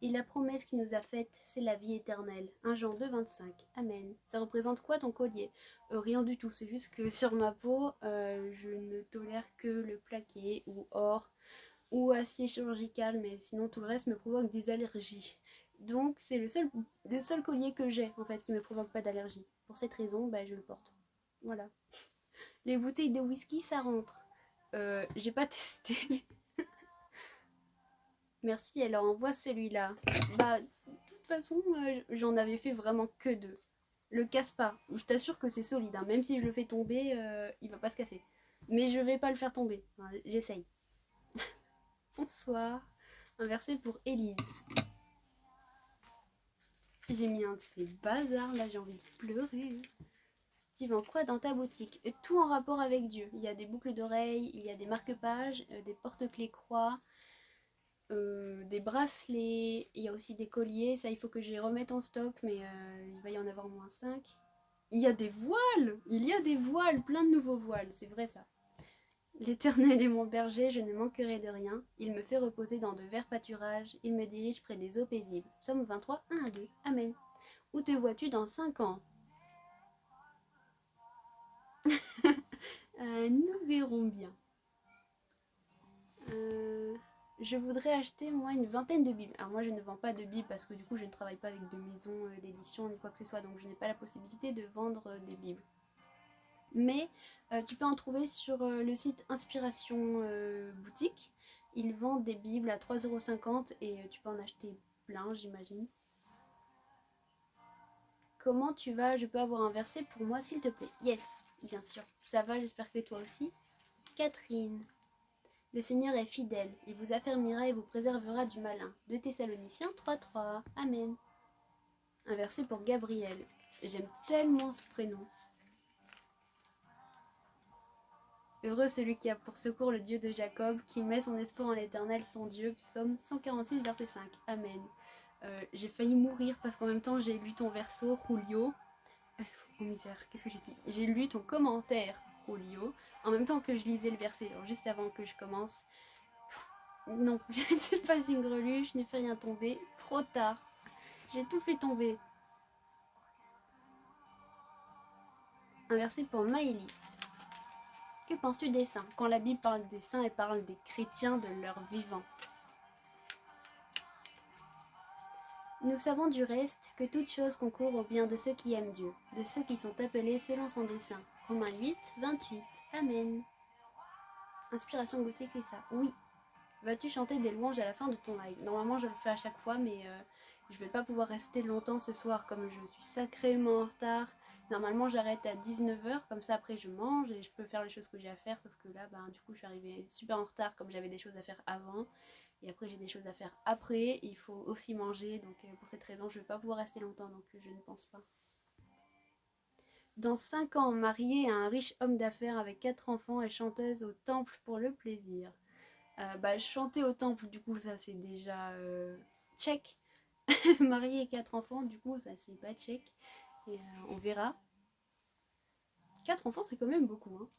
Et la promesse qu'il nous a faite, c'est la vie éternelle. 1 Jean 2, 25. Amen. Ça représente quoi ton collier? Rien du tout. C'est juste que sur ma peau, je ne tolère que le plaqué ou or ou acier chirurgical, mais sinon tout le reste me provoque des allergies. Donc c'est le seul collier que j'ai en fait qui me provoque pas d'allergie. Pour cette raison, bah, je le porte. Voilà. Les bouteilles de whisky, ça rentre. J'ai pas testé. Merci, alors envoie celui-là. Bah, de toute façon, j'en avais fait vraiment que 2. Le casse pas. Je t'assure que c'est solide. Hein. Même si je le fais tomber, il va pas se casser. Mais je vais pas le faire tomber. Enfin, j'essaye. Bonsoir. Un verset pour Élise. J'ai mis un de ces bazars, là j'ai envie de pleurer. Tu vends quoi dans ta boutique? Tout en rapport avec Dieu. Il y a des boucles d'oreilles, il y a des marque-pages, des porte-clés croix, des bracelets, il y a aussi des colliers. Ça, il faut que je les remette en stock, mais il va y en avoir moins 5. Il y a des voiles! Il y a des voiles, plein de nouveaux voiles, c'est vrai ça. L'Éternel est mon berger, je ne manquerai de rien. Il me fait reposer dans de verts pâturages, il me dirige près des eaux paisibles. Psaume 23, 1 à 2. Amen. Où te vois-tu dans 5 ans? Nous verrons bien. Je voudrais acheter moi une vingtaine de bibles. Alors moi je ne vends pas de bibles parce que du coup je ne travaille pas avec de maison d'édition ni quoi que ce soit, donc je n'ai pas la possibilité de vendre des bibles. Mais tu peux en trouver sur le site Inspiration Boutique. Ils vendent des bibles à 3,50 € et tu peux en acheter plein, j'imagine. Comment tu vas? Je peux avoir un verset pour moi s'il te plaît? Yes, bien sûr. Ça va, j'espère que toi aussi. Catherine. Le Seigneur est fidèle, il vous affermira et vous préservera du malin. 2 Thessaloniciens 3,3. Amen. Un verset pour Gabriel. J'aime tellement ce prénom. Heureux celui qui a pour secours le Dieu de Jacob, qui met son espoir en l'Éternel, son Dieu. Psaume 146, verset 5. Amen. J'ai failli mourir parce qu'en même temps j'ai lu ton verso, Julio. Oh misère, qu'est-ce que j'ai dit? J'ai lu ton commentaire, Julio, en même temps que je lisais le verset, alors juste avant que je commence. Non, je ne suis pas une greluche, je n'ai fait rien tomber. Trop tard. J'ai tout fait tomber. Un verset pour Maëlys. Que penses-tu des saints? Quand la Bible parle des saints, elle parle des chrétiens, de leur vivant. Nous savons du reste que toute chose concourt au bien de ceux qui aiment Dieu, de ceux qui sont appelés selon son dessein. Romains 8, 28. Amen. Inspiration boutique, c'est ça. Oui. Vas-tu chanter des louanges à la fin de ton live? Normalement, je le fais à chaque fois, mais je vais pas pouvoir rester longtemps ce soir comme je suis sacrément en retard. Normalement, j'arrête à 19 h, comme ça après je mange et je peux faire les choses que j'ai à faire, sauf que là, du coup, je suis arrivée super en retard comme j'avais des choses à faire avant. Et après, j'ai des choses à faire après. Il faut aussi manger, donc pour cette raison, je vais pas pouvoir rester longtemps, donc je ne pense pas. Dans 5 ans, mariée à un riche homme d'affaires avec 4 enfants et chanteuse au temple pour le plaisir. Chanter au temple, du coup, ça c'est déjà check. mariée et 4 enfants, du coup ça c'est pas check. Et on verra. 4 enfants c'est quand même beaucoup. Hein.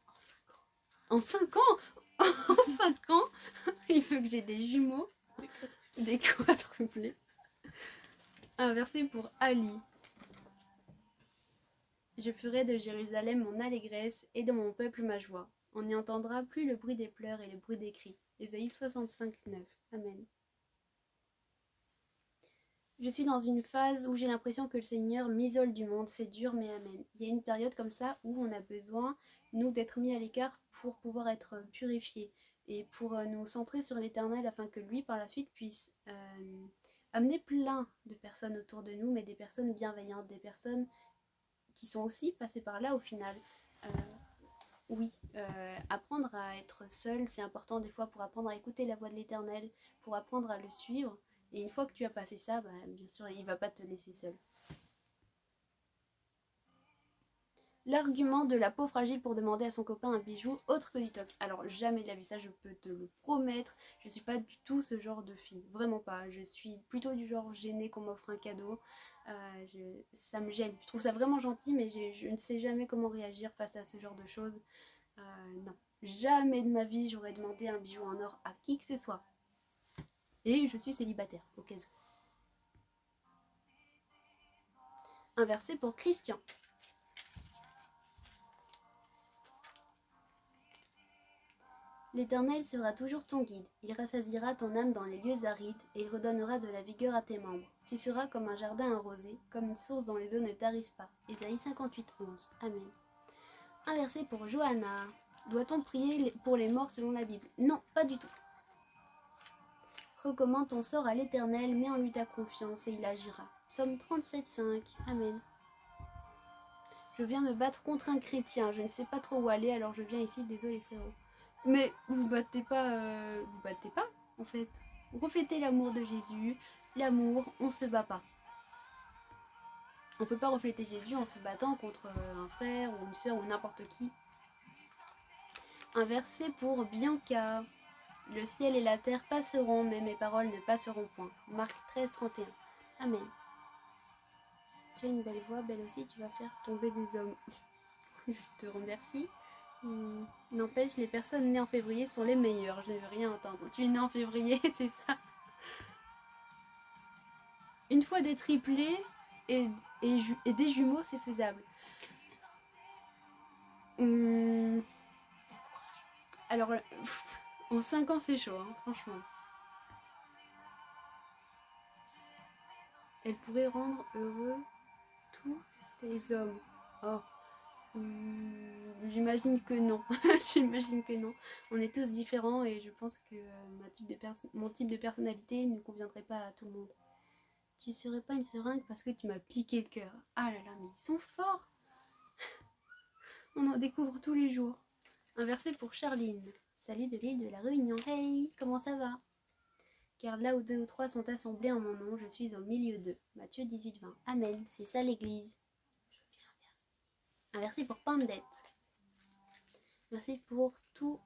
En 5 ans En 5 ans il faut que j'ai des jumeaux, des quadruplés. Un verset pour Ali. Je ferai de Jérusalem mon allégresse et de mon peuple ma joie. On n'y entendra plus le bruit des pleurs et le bruit des cris. Ésaïe 65, 9. Amen. Je suis dans une phase où j'ai l'impression que le Seigneur m'isole du monde. C'est dur, mais amen. Il y a une période comme ça où on a besoin, nous, d'être mis à l'écart pour pouvoir être purifiés et pour nous centrer sur l'Éternel afin que lui, par la suite, puisse amener plein de personnes autour de nous, mais des personnes bienveillantes, des personnes qui sont aussi passées par là au final. Oui, apprendre à être seul, c'est important des fois pour apprendre à écouter la voix de l'Éternel, pour apprendre à le suivre. Et une fois que tu as passé ça, bah, bien sûr, il ne va pas te laisser seul. L'argument de la peau fragile pour demander à son copain un bijou autre que du toc. Alors jamais de la vie, ça je peux te le promettre. Je suis pas du tout ce genre de fille, vraiment pas. Je suis plutôt du genre gênée qu'on m'offre un cadeau. Ça me gêne. Je trouve ça vraiment gentil, mais je ne sais jamais comment réagir face à ce genre de choses. Non, jamais de ma vie j'aurais demandé un bijou en or à qui que ce soit. Et je suis célibataire, au cas où. Un verset pour Christian. L'Éternel sera toujours ton guide. Il rassasiera ton âme dans les lieux arides et il redonnera de la vigueur à tes membres. Tu seras comme un jardin arrosé, comme une source dont les eaux ne tarissent pas. Ésaïe 58, 11. Amen. Un verset pour Johanna. Doit-on prier pour les morts selon la Bible? Non, pas du tout. Recommande ton sort à l'Éternel, mets en lui ta confiance et il agira. Psaume 37, 5. Amen. Je viens me battre contre un chrétien, je ne sais pas trop où aller, alors je viens ici, désolé frérot. Mais vous battez pas, en fait. Reflétez l'amour de Jésus, l'amour, on se bat pas. On peut pas refléter Jésus en se battant contre un frère ou une soeur ou n'importe qui. Un verset pour Bianca. Le ciel et la terre passeront, mais mes paroles ne passeront point. Marc 13, 31. Amen. Tu as une belle voix, belle aussi, tu vas faire tomber des hommes. Je te remercie. N'empêche, les personnes nées en février sont les meilleures. Je ne veux rien entendre. Tu es né en février, c'est ça. Une fois des triplés et des jumeaux, c'est faisable. Alors, en 5 ans, c'est chaud, hein, franchement. Elle pourrait rendre heureux tous les hommes. Oh. J'imagine que non. J'imagine que non. On est tous différents et je pense que mon type de personnalité ne conviendrait pas à tout le monde. Tu serais pas une seringue parce que tu m'as piqué le cœur. Ah là là, mais ils sont forts. On en découvre tous les jours. Un verset pour Charline. Salut de l'île de la Réunion. Hey, comment ça va? Car là où 2 ou 3 sont assemblés en mon nom, je suis au milieu d'eux. Matthieu 18, 20. Amen. C'est ça l'église. Un verset pour Pandette. Merci pour tout.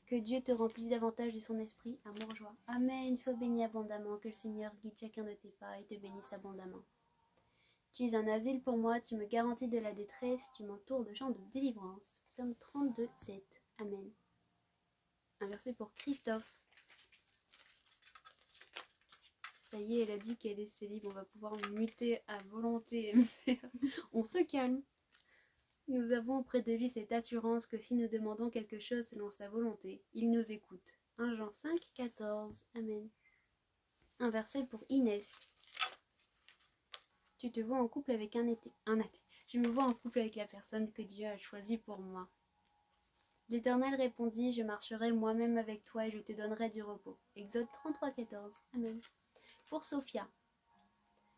Que Dieu te remplisse davantage de son esprit, amour, joie. Amen. Sois béni abondamment. Que le Seigneur guide chacun de tes pas et te bénisse abondamment. Tu es un asile pour moi, tu me garantis de la détresse, tu m'entoures de chants de délivrance. Psaume 32, 7. Amen. Un verset pour Christophe. Ça y est, elle a dit qu'elle est libre, on va pouvoir muter à volonté. On se calme. Nous avons auprès de lui cette assurance que si nous demandons quelque chose selon sa volonté, il nous écoute. 1 Jean 5, 14. Amen. Un verset pour Inès. Tu te vois en couple avec un athée. Je me vois en couple avec la personne que Dieu a choisie pour moi. L'Éternel répondit, je marcherai moi-même avec toi et je te donnerai du repos. Exode 33, 14. Amen. Pour Sophia.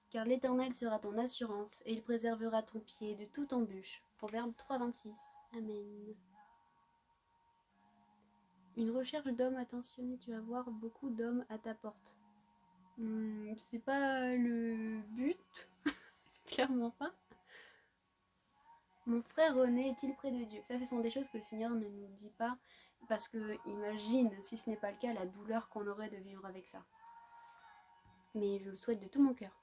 Car l'Éternel sera ton assurance et il préservera ton pied de toute embûche. Proverbe 3, 26. Amen. Une recherche d'hommes attentionnés, tu vas voir beaucoup d'hommes à ta porte. C'est pas le but, clairement pas. Mon frère René est-il près de Dieu? Ça, ce sont des choses que le Seigneur ne nous dit pas, parce que imagine, si ce n'est pas le cas, la douleur qu'on aurait de vivre avec ça. Mais je le souhaite de tout mon cœur.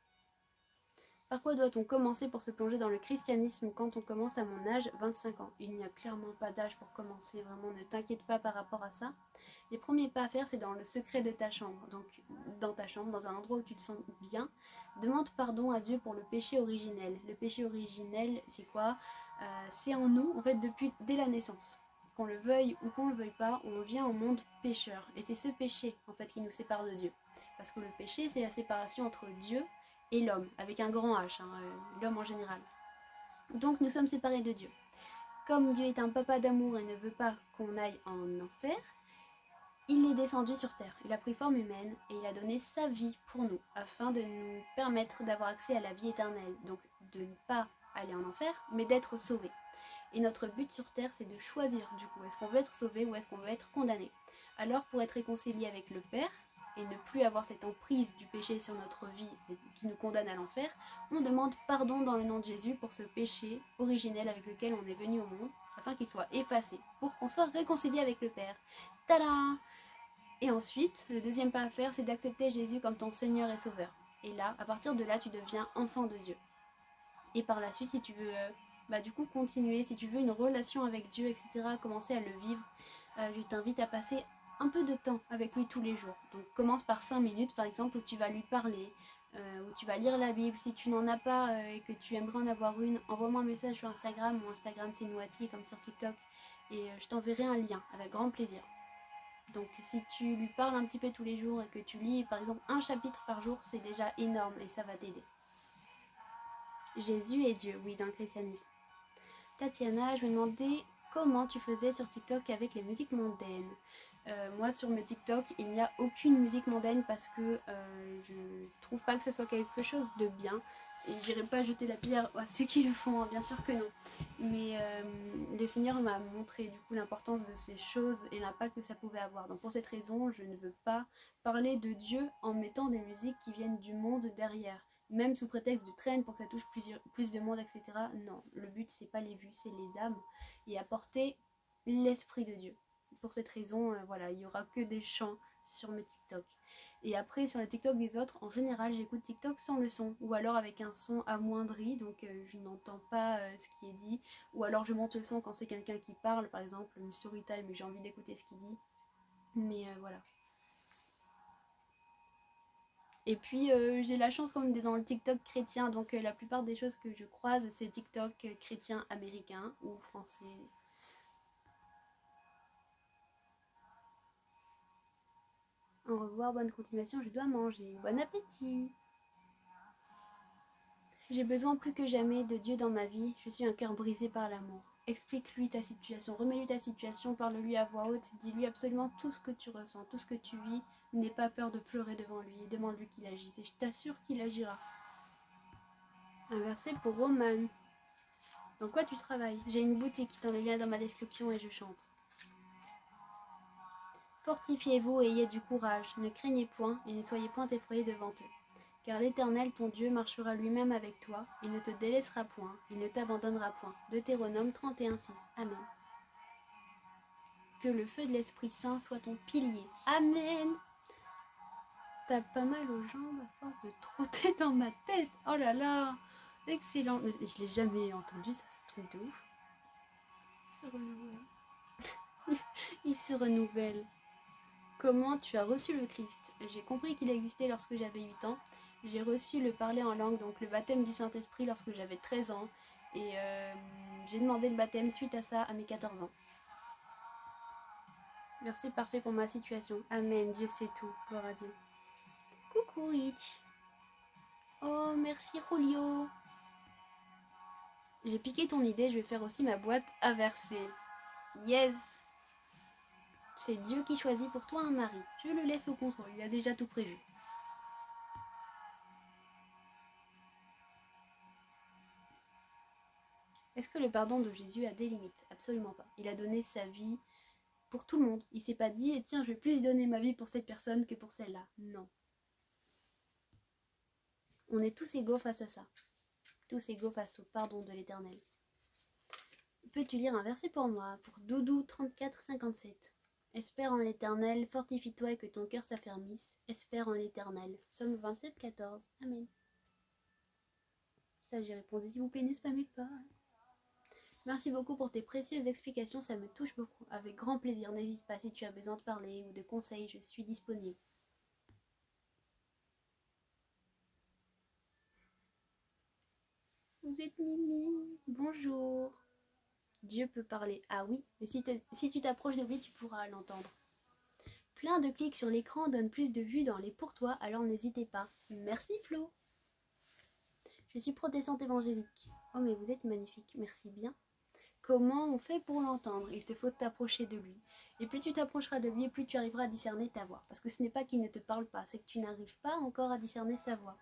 Par quoi doit-on commencer pour se plonger dans le christianisme quand on commence à mon âge, 25 ans? Il n'y a clairement pas d'âge pour commencer, vraiment ne t'inquiète pas par rapport à ça. Les premiers pas à faire, c'est dans le secret de ta chambre, donc dans ta chambre, dans un endroit où tu te sens bien. Demande pardon à Dieu pour le péché originel. Le péché originel, c'est quoi? C'est en nous, en fait, dès la naissance. Qu'on le veuille ou qu'on le veuille pas, on vient au monde pécheur. Et c'est ce péché, en fait, qui nous sépare de Dieu. Parce que le péché, c'est la séparation entre Dieu et l'homme, avec un grand H, hein, l'homme en général. Donc nous sommes séparés de Dieu. Comme Dieu est un papa d'amour et ne veut pas qu'on aille en enfer, il est descendu sur terre, il a pris forme humaine et il a donné sa vie pour nous, afin de nous permettre d'avoir accès à la vie éternelle, donc de ne pas aller en enfer, mais d'être sauvé. Et notre but sur terre, c'est de choisir du coup, est-ce qu'on veut être sauvé ou est-ce qu'on veut être condamné. Alors pour être réconcilié avec le Père, et ne plus avoir cette emprise du péché sur notre vie qui nous condamne à l'enfer, on demande pardon dans le nom de Jésus pour ce péché originel avec lequel on est venu au monde, afin qu'il soit effacé, pour qu'on soit réconcilié avec le Père. Tada! Et ensuite, le deuxième pas à faire, c'est d'accepter Jésus comme ton Seigneur et Sauveur. Et là, à partir de là, tu deviens enfant de Dieu. Et par la suite, si tu veux du coup continuer, si tu veux une relation avec Dieu, etc., commencer à le vivre, je t'invite à passer un peu de temps avec lui tous les jours. Donc commence par 5 minutes par exemple où tu vas lui parler, où tu vas lire la Bible. Si tu n'en as pas et que tu aimerais en avoir une, envoie-moi un message sur Instagram. Mon Instagram c'est Noati comme sur TikTok et je t'enverrai un lien avec grand plaisir. Donc si tu lui parles un petit peu tous les jours et que tu lis par exemple un chapitre par jour, c'est déjà énorme et ça va t'aider. Jésus est Dieu, oui, dans le christianisme. Tatiana, je me demandais comment tu faisais sur TikTok avec les musiques mondaines. Moi, sur mes TikTok, il n'y a aucune musique mondaine parce que je trouve pas que ce soit quelque chose de bien. Et j'irai pas jeter la pierre à ceux qui le font, hein, bien sûr que non. Mais le Seigneur m'a montré du coup l'importance de ces choses et l'impact que ça pouvait avoir. Donc pour cette raison, je ne veux pas parler de Dieu en mettant des musiques qui viennent du monde derrière. Même sous prétexte de traîne pour que ça touche plus de monde, etc. Non, le but c'est pas les vues, c'est les âmes et apporter l'esprit de Dieu. Pour cette raison, voilà, il y aura que des chants sur mes TikTok. Et après, sur les TikTok des autres, en général, j'écoute TikTok sans le son, ou alors avec un son amoindri, donc je n'entends pas ce qui est dit, ou alors je monte le son quand c'est quelqu'un qui parle, par exemple, une story time et j'ai envie d'écouter ce qu'il dit. Mais voilà. Et puis j'ai la chance comme d'être dans le TikTok chrétien, donc la plupart des choses que je croise, c'est TikTok chrétien américain ou français. Au revoir, bonne continuation, je dois manger. Bon appétit! J'ai besoin plus que jamais de Dieu dans ma vie, je suis un cœur brisé par l'amour. Explique-lui ta situation, remets-lui ta situation, parle-lui à voix haute, dis-lui absolument tout ce que tu ressens, tout ce que tu vis. N'aie pas peur de pleurer devant lui, demande-lui qu'il agisse et je t'assure qu'il agira. Un verset pour Roman. Dans quoi tu travailles? J'ai une boutique dans le lien dans ma description et je chante. Fortifiez-vous et ayez du courage, ne craignez point et ne soyez point effrayés devant eux. Car l'Éternel ton Dieu marchera lui-même avec toi, il ne te délaissera point, il ne t'abandonnera point. Deutéronome 31:6. Amen. Que le feu de l'Esprit Saint soit ton pilier. Amen. T'as pas mal aux jambes à force de trotter dans ma tête. Oh là là. Excellent. Mais je l'ai jamais entendu, ça c'est un truc de ouf. Se renouvelle. Il se renouvelle. Comment tu as reçu le Christ? J'ai compris qu'il existait lorsque j'avais 8 ans. J'ai reçu le parler en langue, donc le baptême du Saint-Esprit lorsque j'avais 13 ans. Et j'ai demandé le baptême suite à ça à mes 14 ans. Verset parfait pour ma situation. Amen, Dieu sait tout. Gloire à Dieu. Coucou Rich. Oh, merci Julio. J'ai piqué ton idée, je vais faire aussi ma boîte à verser. Yes. C'est Dieu qui choisit pour toi un mari. Je le laisse au contrôle, il a déjà tout prévu. Est-ce que le pardon de Jésus a des limites? Absolument pas. Il a donné sa vie pour tout le monde. Il s'est pas dit, tiens, je vais plus donner ma vie pour cette personne que pour celle-là. Non. On est tous égaux face à ça. Tous égaux face au pardon de l'Éternel. Peux-tu lire un verset pour moi? Pour Doudou 34-57. Espère en l'Éternel, fortifie-toi et que ton cœur s'affermisse. Espère en l'Éternel. Psaume 27-14. Amen. Ça j'ai répondu, s'il vous plaît, ne spammez pas. Merci beaucoup pour tes précieuses explications, ça me touche beaucoup. Avec grand plaisir, n'hésite pas si tu as besoin de parler ou de conseils, je suis disponible. Vous êtes Mimi, bonjour. Dieu peut parler, ah oui, mais si tu t'approches de lui, tu pourras l'entendre. Plein de clics sur l'écran donnent plus de vues dans les pour toi, alors n'hésitez pas. Merci Flo. Je suis protestante évangélique. Oh mais vous êtes magnifique, merci bien. Comment on fait pour l'entendre? Il te faut t'approcher de lui. Et plus tu t'approcheras de lui, plus tu arriveras à discerner ta voix. Parce que ce n'est pas qu'il ne te parle pas, c'est que tu n'arrives pas encore à discerner sa voix.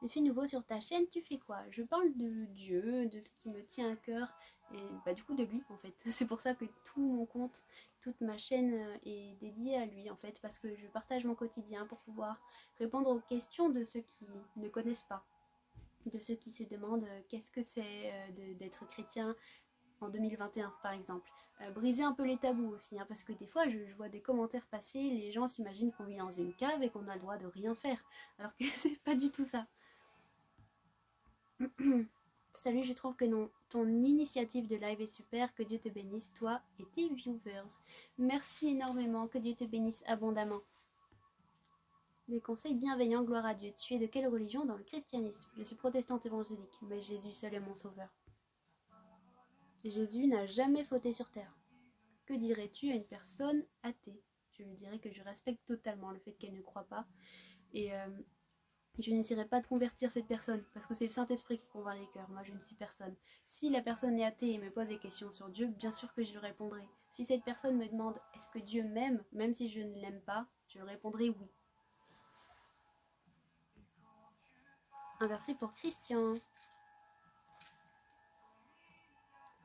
Je suis nouveau sur ta chaîne, tu fais quoi? Je parle de Dieu, de ce qui me tient à cœur, et bah du coup de lui en fait. C'est pour ça que tout mon compte, toute ma chaîne est dédiée à lui en fait, parce que je partage mon quotidien pour pouvoir répondre aux questions de ceux qui ne connaissent pas, de ceux qui se demandent qu'est-ce que c'est d'être chrétien en 2021 par exemple. Briser un peu les tabous aussi, hein, parce que des fois je vois des commentaires passer, les gens s'imaginent qu'on vit dans une cave et qu'on a le droit de rien faire, alors que c'est pas du tout ça. Salut, je trouve que ton initiative de live est super, que Dieu te bénisse, toi et tes viewers. Merci énormément, que Dieu te bénisse abondamment. Des conseils bienveillants, gloire à Dieu. Tu es de quelle religion? Dans le christianisme. Je suis protestante évangélique, mais Jésus seul est mon sauveur. Jésus n'a jamais fauté sur terre. Que dirais-tu à une personne athée? Je lui dirais que je respecte totalement le fait qu'elle ne croit pas, et je n'essaierai pas de convertir cette personne, parce que c'est le Saint-Esprit qui convainc les cœurs, moi je ne suis personne. Si la personne est athée et me pose des questions sur Dieu, bien sûr que je lui répondrai. Si cette personne me demande est-ce que Dieu m'aime, même si je ne l'aime pas, je lui répondrai oui. Un verset pour Christian.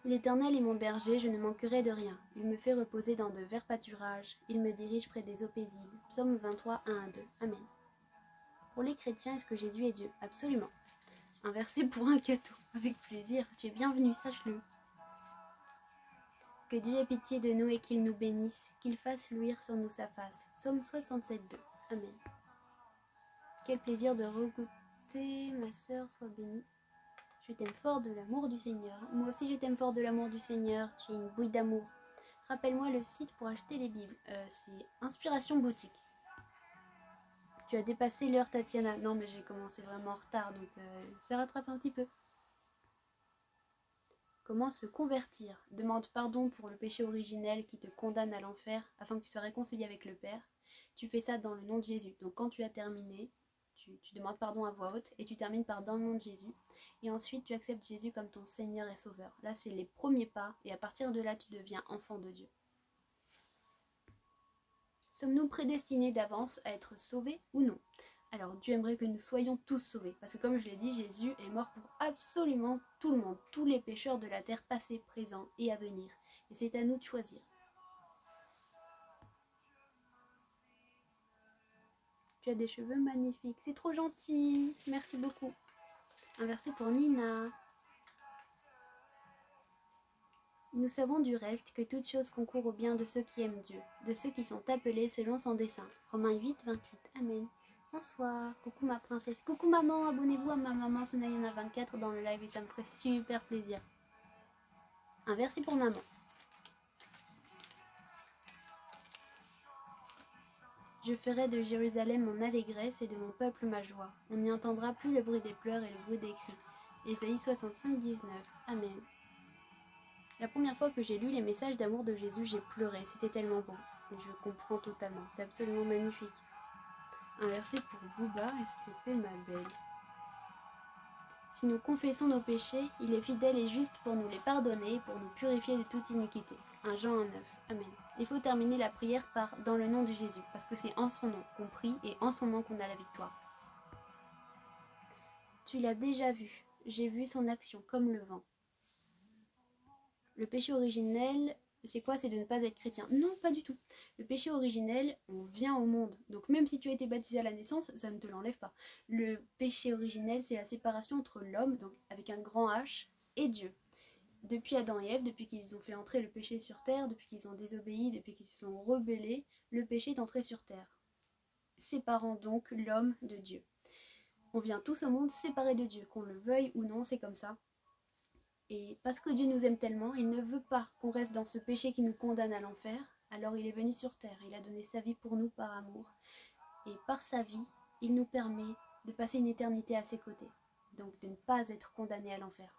L'Éternel est mon berger, je ne manquerai de rien. Il me fait reposer dans de verts pâturages, il me dirige près des eaux paisibles. Psaume 23, 1 à 2. Amen. Pour les chrétiens, est-ce que Jésus est Dieu? Absolument. Un verset pour un gâteau. Avec plaisir, tu es bienvenu, sache-le. Que Dieu ait pitié de nous et qu'il nous bénisse, qu'il fasse luire sur nous sa face. Psaume 67, 2. Amen. Quel plaisir de regoûter, ma sœur, sois bénie. Je t'aime fort de l'amour du Seigneur. Moi aussi je t'aime fort de l'amour du Seigneur, tu es une bouille d'amour. Rappelle-moi le site pour acheter les Bibles. C'est Inspiration Boutique. Tu as dépassé l'heure, Tatiana. Non, mais j'ai commencé vraiment en retard, donc ça rattrape un petit peu. Comment se convertir? Demande pardon pour le péché originel qui te condamne à l'enfer, afin que tu sois réconcilié avec le Père. Tu fais ça dans le nom de Jésus. Donc quand tu as terminé, tu demandes pardon à voix haute, et tu termines par dans le nom de Jésus. Et ensuite, tu acceptes Jésus comme ton Seigneur et Sauveur. Là, c'est les premiers pas, et à partir de là, tu deviens enfant de Dieu. Sommes-nous prédestinés d'avance à être sauvés ou non? Alors Dieu aimerait que nous soyons tous sauvés, parce que comme je l'ai dit, Jésus est mort pour absolument tout le monde, tous les pécheurs de la terre passés, présents et à venir. Et c'est à nous de choisir. Tu as des cheveux magnifiques, c'est trop gentil, merci beaucoup. Un verset pour Nina. Nous savons du reste que toute chose concourt au bien de ceux qui aiment Dieu, de ceux qui sont appelés selon son dessein. Romains 8, 28. Amen. Bonsoir, coucou ma princesse, coucou maman, abonnez-vous à ma maman Sunayana 24 dans le live et ça me ferait super plaisir. Un verset pour maman. Je ferai de Jérusalem mon allégresse et de mon peuple ma joie. On n'y entendra plus le bruit des pleurs et le bruit des cris. Ésaïe 65, 19. Amen. La première fois que j'ai lu les messages d'amour de Jésus, j'ai pleuré, c'était tellement beau. Et je comprends totalement, c'est absolument magnifique. Un verset pour Bouba, s'il te plaît ma belle. Si nous confessons nos péchés, il est fidèle et juste pour nous les pardonner et pour nous purifier de toute iniquité. 1 Jean 1,9. Amen. Il faut terminer la prière par dans le nom de Jésus, parce que c'est en son nom qu'on prie et en son nom qu'on a la victoire. Tu l'as déjà vu, j'ai vu son action comme le vent. Le péché originel, c'est quoi? C'est de ne pas être chrétien. Non, pas du tout. Le péché originel, on vient au monde. Donc même si tu as été baptisé à la naissance, ça ne te l'enlève pas. Le péché originel, c'est la séparation entre l'homme, donc avec un grand H, et Dieu. Depuis Adam et Ève, depuis qu'ils ont fait entrer le péché sur terre, depuis qu'ils ont désobéi, depuis qu'ils se sont rebellés, le péché est entré sur terre, séparant donc l'homme de Dieu. On vient tous au monde séparés de Dieu, qu'on le veuille ou non, c'est comme ça. Et parce que Dieu nous aime tellement, il ne veut pas qu'on reste dans ce péché qui nous condamne à l'enfer. Alors il est venu sur terre, il a donné sa vie pour nous par amour. Et par sa vie, il nous permet de passer une éternité à ses côtés. Donc de ne pas être condamné à l'enfer.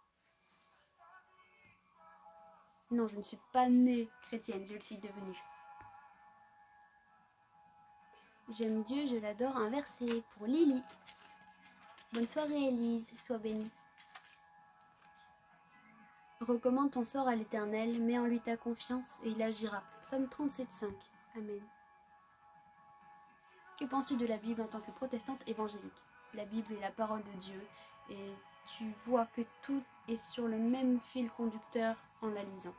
Non, je ne suis pas née chrétienne, je le suis devenue. J'aime Dieu, je l'adore. Un verset pour Lily. Bonne soirée Élise, sois bénie. Recommande ton sort à l'Éternel, mets en lui ta confiance et il agira. Psaume 37,5. Amen. Que penses-tu de la Bible en tant que protestante évangélique? La Bible est la parole de Dieu et tu vois que tout est sur le même fil conducteur en la lisant.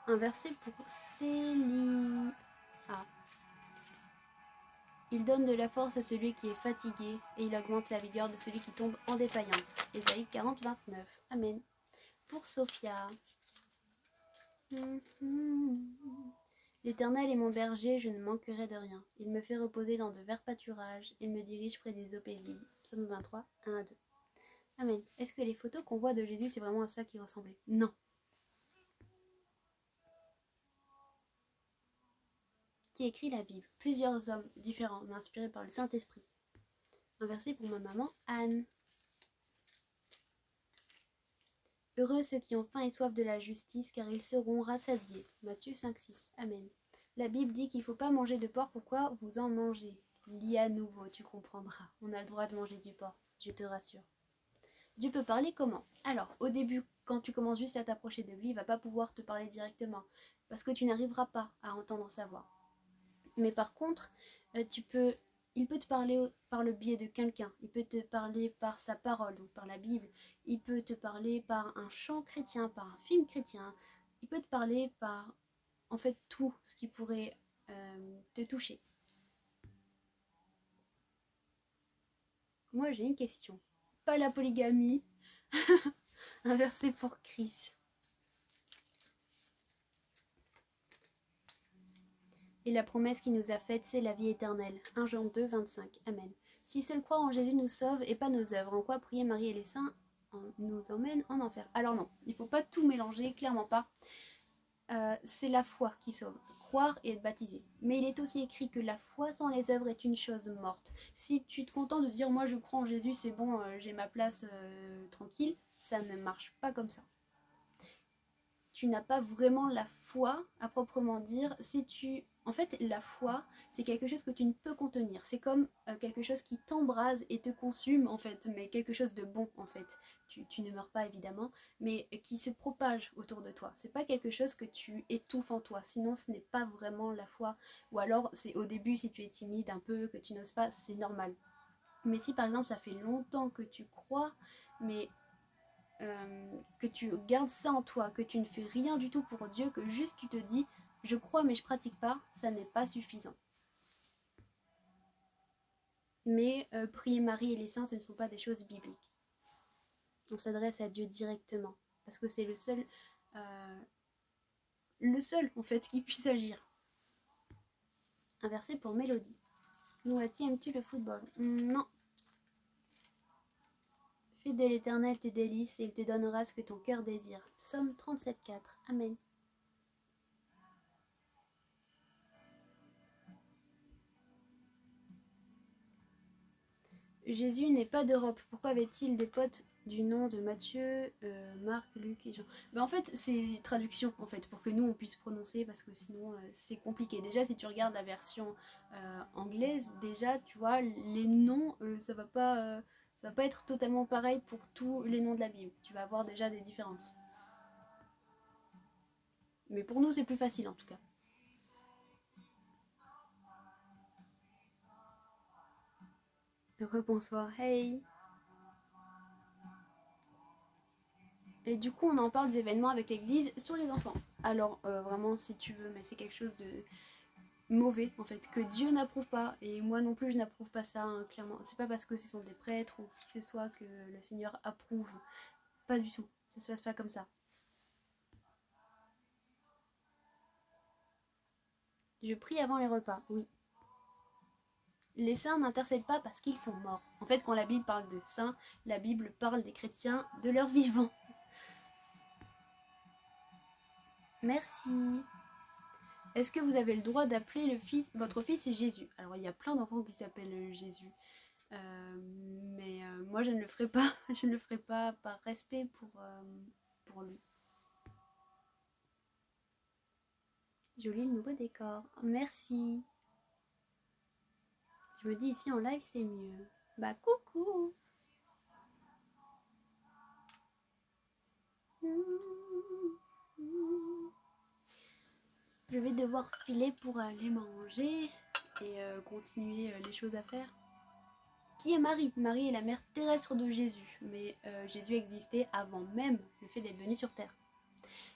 Un verset pour Célie. Ah. Il donne de la force à celui qui est fatigué et il augmente la vigueur de celui qui tombe en défaillance. Ésaïe 40, 29. Amen. Pour Sophia. L'Éternel est mon berger, je ne manquerai de rien. Il me fait reposer dans de verts pâturages, il me dirige près des eaux paisibles. Psaume 23, 1 à 2. Amen. Est-ce que les photos qu'on voit de Jésus, c'est vraiment à ça qu'il ressemblait? Non. Qui écrit la Bible? Plusieurs hommes différents, mais inspirés par le Saint-Esprit. Un verset pour ma maman, Anne. Heureux ceux qui ont faim et soif de la justice, car ils seront rassasiés. Matthieu 5, 6. Amen. La Bible dit qu'il ne faut pas manger de porc, pourquoi vous en mangez? Lis à nouveau, tu comprendras. On a le droit de manger du porc, je te rassure. Dieu peut parler comment? Alors, au début, quand tu commences juste à t'approcher de lui, il ne va pas pouvoir te parler directement, parce que tu n'arriveras pas à entendre sa voix. Mais par contre, il peut te parler par le biais de quelqu'un, il peut te parler par sa parole, donc par la Bible, il peut te parler par un chant chrétien, par un film chrétien, il peut te parler par, en fait, tout ce qui pourrait te toucher. Moi, j'ai une question. Pas la polygamie. Un verset pour Chris. Et la promesse qu'il nous a faite, c'est la vie éternelle. 1 Jean 2, 25. Amen. Si seul croire en Jésus nous sauve et pas nos œuvres, en quoi prier Marie et les saints nous emmène en enfer? Alors non, il ne faut pas tout mélanger, clairement pas. C'est la foi qui sauve, croire et être baptisé. Mais il est aussi écrit que la foi sans les œuvres est une chose morte. Si tu te contentes de dire moi je crois en Jésus, c'est bon, j'ai ma place tranquille, ça ne marche pas comme ça. Tu n'as pas vraiment la foi à proprement dire. En fait, la foi, c'est quelque chose que tu ne peux contenir. C'est comme quelque chose qui t'embrase et te consume, en fait, mais quelque chose de bon, en fait. Tu ne meurs pas, évidemment, mais qui se propage autour de toi. C'est pas quelque chose que tu étouffes en toi, sinon ce n'est pas vraiment la foi. Ou alors, c'est au début, si tu es timide un peu, que tu n'oses pas, c'est normal. Mais si, par exemple, ça fait longtemps que tu crois, mais que tu gardes ça en toi, que tu ne fais rien du tout pour Dieu, que juste tu te dis je crois mais je pratique pas, ça n'est pas suffisant. Mais prier Marie et les saints, ce ne sont pas des choses bibliques. On s'adresse à Dieu directement, parce que c'est le seul en fait qui puisse agir. Un verset pour Mélodie. Nouati, aimes-tu le football? Non. Fais de l'Éternel tes délices et il te donnera ce que ton cœur désire. Psaume 37,4. Amen. Jésus n'est pas d'Europe. Pourquoi avait-il des potes du nom de Matthieu, Marc, Luc et Jean? Ben en fait, c'est traduction en fait pour que nous on puisse prononcer parce que sinon c'est compliqué. Déjà, si tu regardes la version anglaise, déjà tu vois les noms, ça va pas être totalement pareil pour tous les noms de la Bible. Tu vas avoir déjà des différences. Mais pour nous, c'est plus facile en tout cas. Rebonsoir, hey. Et du coup, on en parle des événements avec l'église sur les enfants. Alors, vraiment, si tu veux, mais c'est quelque chose de mauvais, en fait, que Dieu n'approuve pas. Et moi non plus, je n'approuve pas ça, hein, clairement. C'est pas parce que ce sont des prêtres ou qui que ce soit que le Seigneur approuve. Pas du tout. Ça se passe pas comme ça. Je prie avant les repas, oui. Les saints n'intercèdent pas parce qu'ils sont morts. En fait, quand la Bible parle de saints, la Bible parle des chrétiens de leur vivant. Merci. Est-ce que vous avez le droit d'appeler votre fils Jésus? Alors, il y a plein d'enfants qui s'appellent Jésus. Mais moi, je ne le ferai pas. Je ne le ferai pas par respect pour lui. Joli le nouveau décor. Merci. Je me dis ici en live, c'est mieux. Bah, coucou. Je vais devoir filer pour aller manger et continuer les choses à faire. Qui est Marie? Marie est la mère terrestre de Jésus, mais Jésus existait avant même le fait d'être venu sur terre.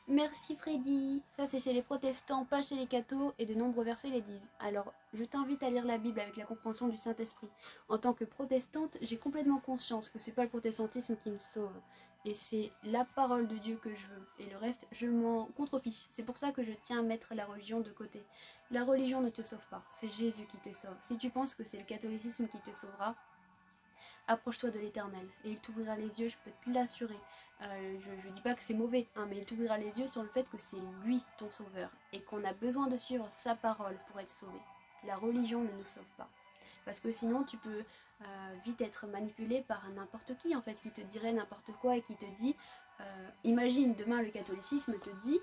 Merci Freddy. Ça c'est chez les protestants, pas chez les cathos, et de nombreux versets les disent. Alors, je t'invite à lire la Bible avec la compréhension du Saint-Esprit. En tant que protestante, j'ai complètement conscience que c'est pas le protestantisme qui me sauve. Et c'est la parole de Dieu que je veux. Et le reste, je m'en contrefiche. C'est pour ça que je tiens à mettre la religion de côté. La religion ne te sauve pas, c'est Jésus qui te sauve. Si tu penses que c'est le catholicisme qui te sauvera, approche-toi de l'Éternel et il t'ouvrira les yeux, je peux te l'assurer. Je dis pas que c'est mauvais, hein, mais il t'ouvrira les yeux sur le fait que c'est lui ton sauveur et qu'on a besoin de suivre sa parole pour être sauvé. La religion ne nous sauve pas. Parce que sinon tu peux vite être manipulé par n'importe qui en fait, qui te dirait n'importe quoi et qui te dit, imagine demain le catholicisme te dit,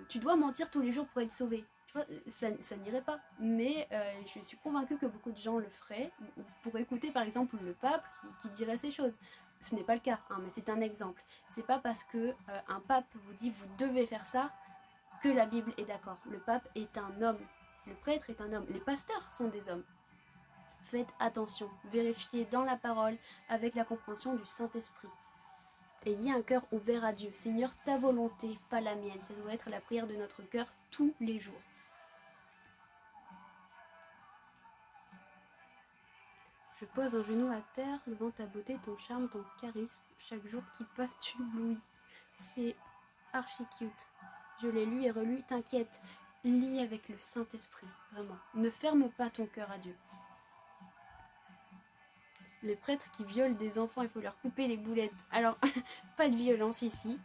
tu dois mentir tous les jours pour être sauvé. Tu vois, ça n'irait pas. Mais je suis convaincue que beaucoup de gens le feraient pour écouter par exemple le pape qui dirait ces choses. Ce n'est pas le cas, hein, mais c'est un exemple. C'est pas parce que un pape vous dit vous devez faire ça que la Bible est d'accord. Le pape est un homme. Le prêtre est un homme. Les pasteurs sont des hommes. Faites attention, vérifiez dans la parole avec la compréhension du Saint-Esprit. Ayez un cœur ouvert à Dieu. Seigneur, ta volonté, pas la mienne. Ça doit être la prière de notre cœur tous les jours. Je pose un genou à terre devant ta beauté, ton charme, ton charisme. Chaque jour qui passe, tu m'oublies. C'est archi cute. Je l'ai lu et relu. T'inquiète, lis avec le Saint-Esprit. Vraiment. Ne ferme pas ton cœur à Dieu. Les prêtres qui violent des enfants, il faut leur couper les boulettes. Alors, pas de violence ici.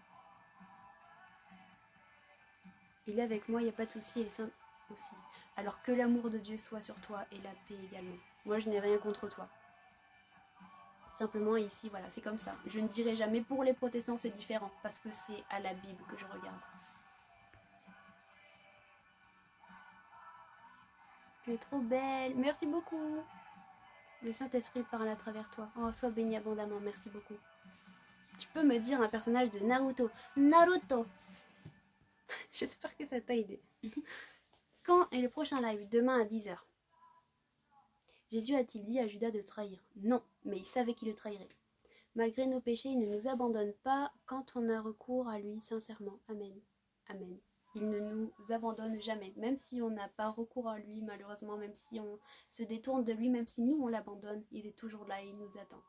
Il est avec moi, il n'y a pas de souci, et le Saint aussi. Alors que l'amour de Dieu soit sur toi et la paix également. Moi, je n'ai rien contre toi. Simplement ici, voilà, c'est comme ça. Je ne dirai jamais pour les protestants, c'est différent, parce que c'est à la Bible que je regarde. Tu es trop belle, merci beaucoup. Le Saint-Esprit parle à travers toi. Oh, sois béni abondamment, merci beaucoup. Tu peux me dire un personnage de Naruto. Naruto. J'espère que ça t'a aidé. Quand est le prochain live? Demain à 10h. Jésus a-t-il dit à Judas de le trahir? Non, mais il savait qu'il le trahirait. Malgré nos péchés, il ne nous abandonne pas quand on a recours à lui sincèrement. Amen. Amen. Il ne nous abandonne jamais, même si on n'a pas recours à lui, malheureusement, même si on se détourne de lui, même si nous on l'abandonne, il est toujours là et il nous attend.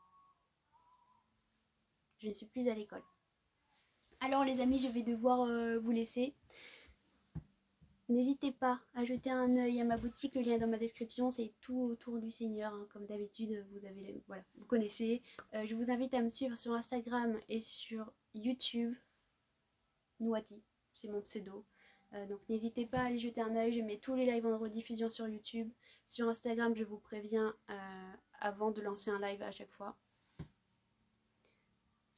Je ne suis plus à l'école. Alors les amis, je vais devoir vous laisser. N'hésitez pas à jeter un œil à ma boutique, le lien est dans ma description, c'est tout autour du Seigneur, hein, comme d'habitude, voilà, vous connaissez. Je vous invite à me suivre sur Instagram et sur YouTube, Nouati, c'est mon pseudo. Donc n'hésitez pas à aller jeter un œil, je mets tous les lives en rediffusion sur YouTube. Sur Instagram, je vous préviens avant de lancer un live à chaque fois.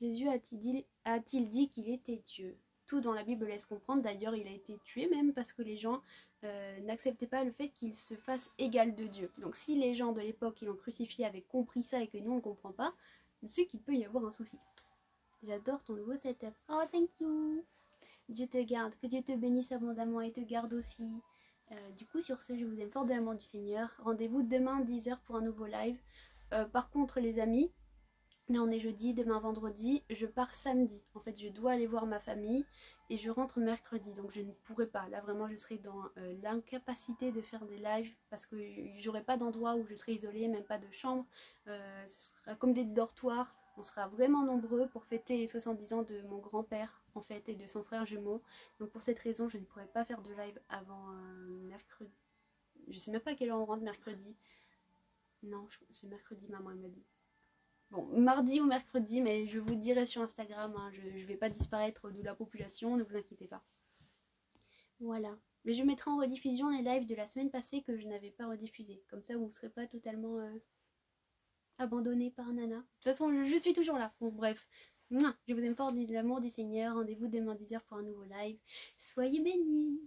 Jésus a-t-il dit qu'il était Dieu? Tout dans la Bible laisse comprendre, d'ailleurs il a été tué même parce que les gens n'acceptaient pas le fait qu'il se fasse égal de Dieu. Donc si les gens de l'époque qui l'ont crucifié avaient compris ça et que nous on ne comprend pas, je sais qu'il peut y avoir un souci. J'adore ton nouveau setup. Oh thank you. Dieu te garde, que Dieu te bénisse abondamment et te garde aussi. Du coup sur ce, je vous aime fort de l'amour du Seigneur. Rendez-vous demain 10h pour un nouveau live. Par contre les amis, là on est jeudi, demain vendredi, je pars samedi. En fait je dois aller voir ma famille et je rentre mercredi. Donc je ne pourrai pas, là vraiment je serai dans l'incapacité de faire des lives parce que j'aurai pas d'endroit où je serai isolée, même pas de chambre. Ce sera comme des dortoirs, on sera vraiment nombreux pour fêter les 70 ans de mon grand-père en fait et de son frère jumeau. Donc pour cette raison je ne pourrai pas faire de live avant mercredi. Je sais même pas à quelle heure on rentre mercredi. Non, c'est mercredi, maman elle m'a dit. Bon, mardi ou mercredi, mais je vous dirai sur Instagram, hein, je vais pas disparaître de la population, ne vous inquiétez pas. Voilà. Mais je mettrai en rediffusion les lives de la semaine passée que je n'avais pas rediffusés. Comme ça, vous ne serez pas totalement abandonné par Nana. De toute façon, je suis toujours là. Bon, bref. Je vous aime fort de l'amour du Seigneur. Rendez-vous demain 10h pour un nouveau live. Soyez bénis.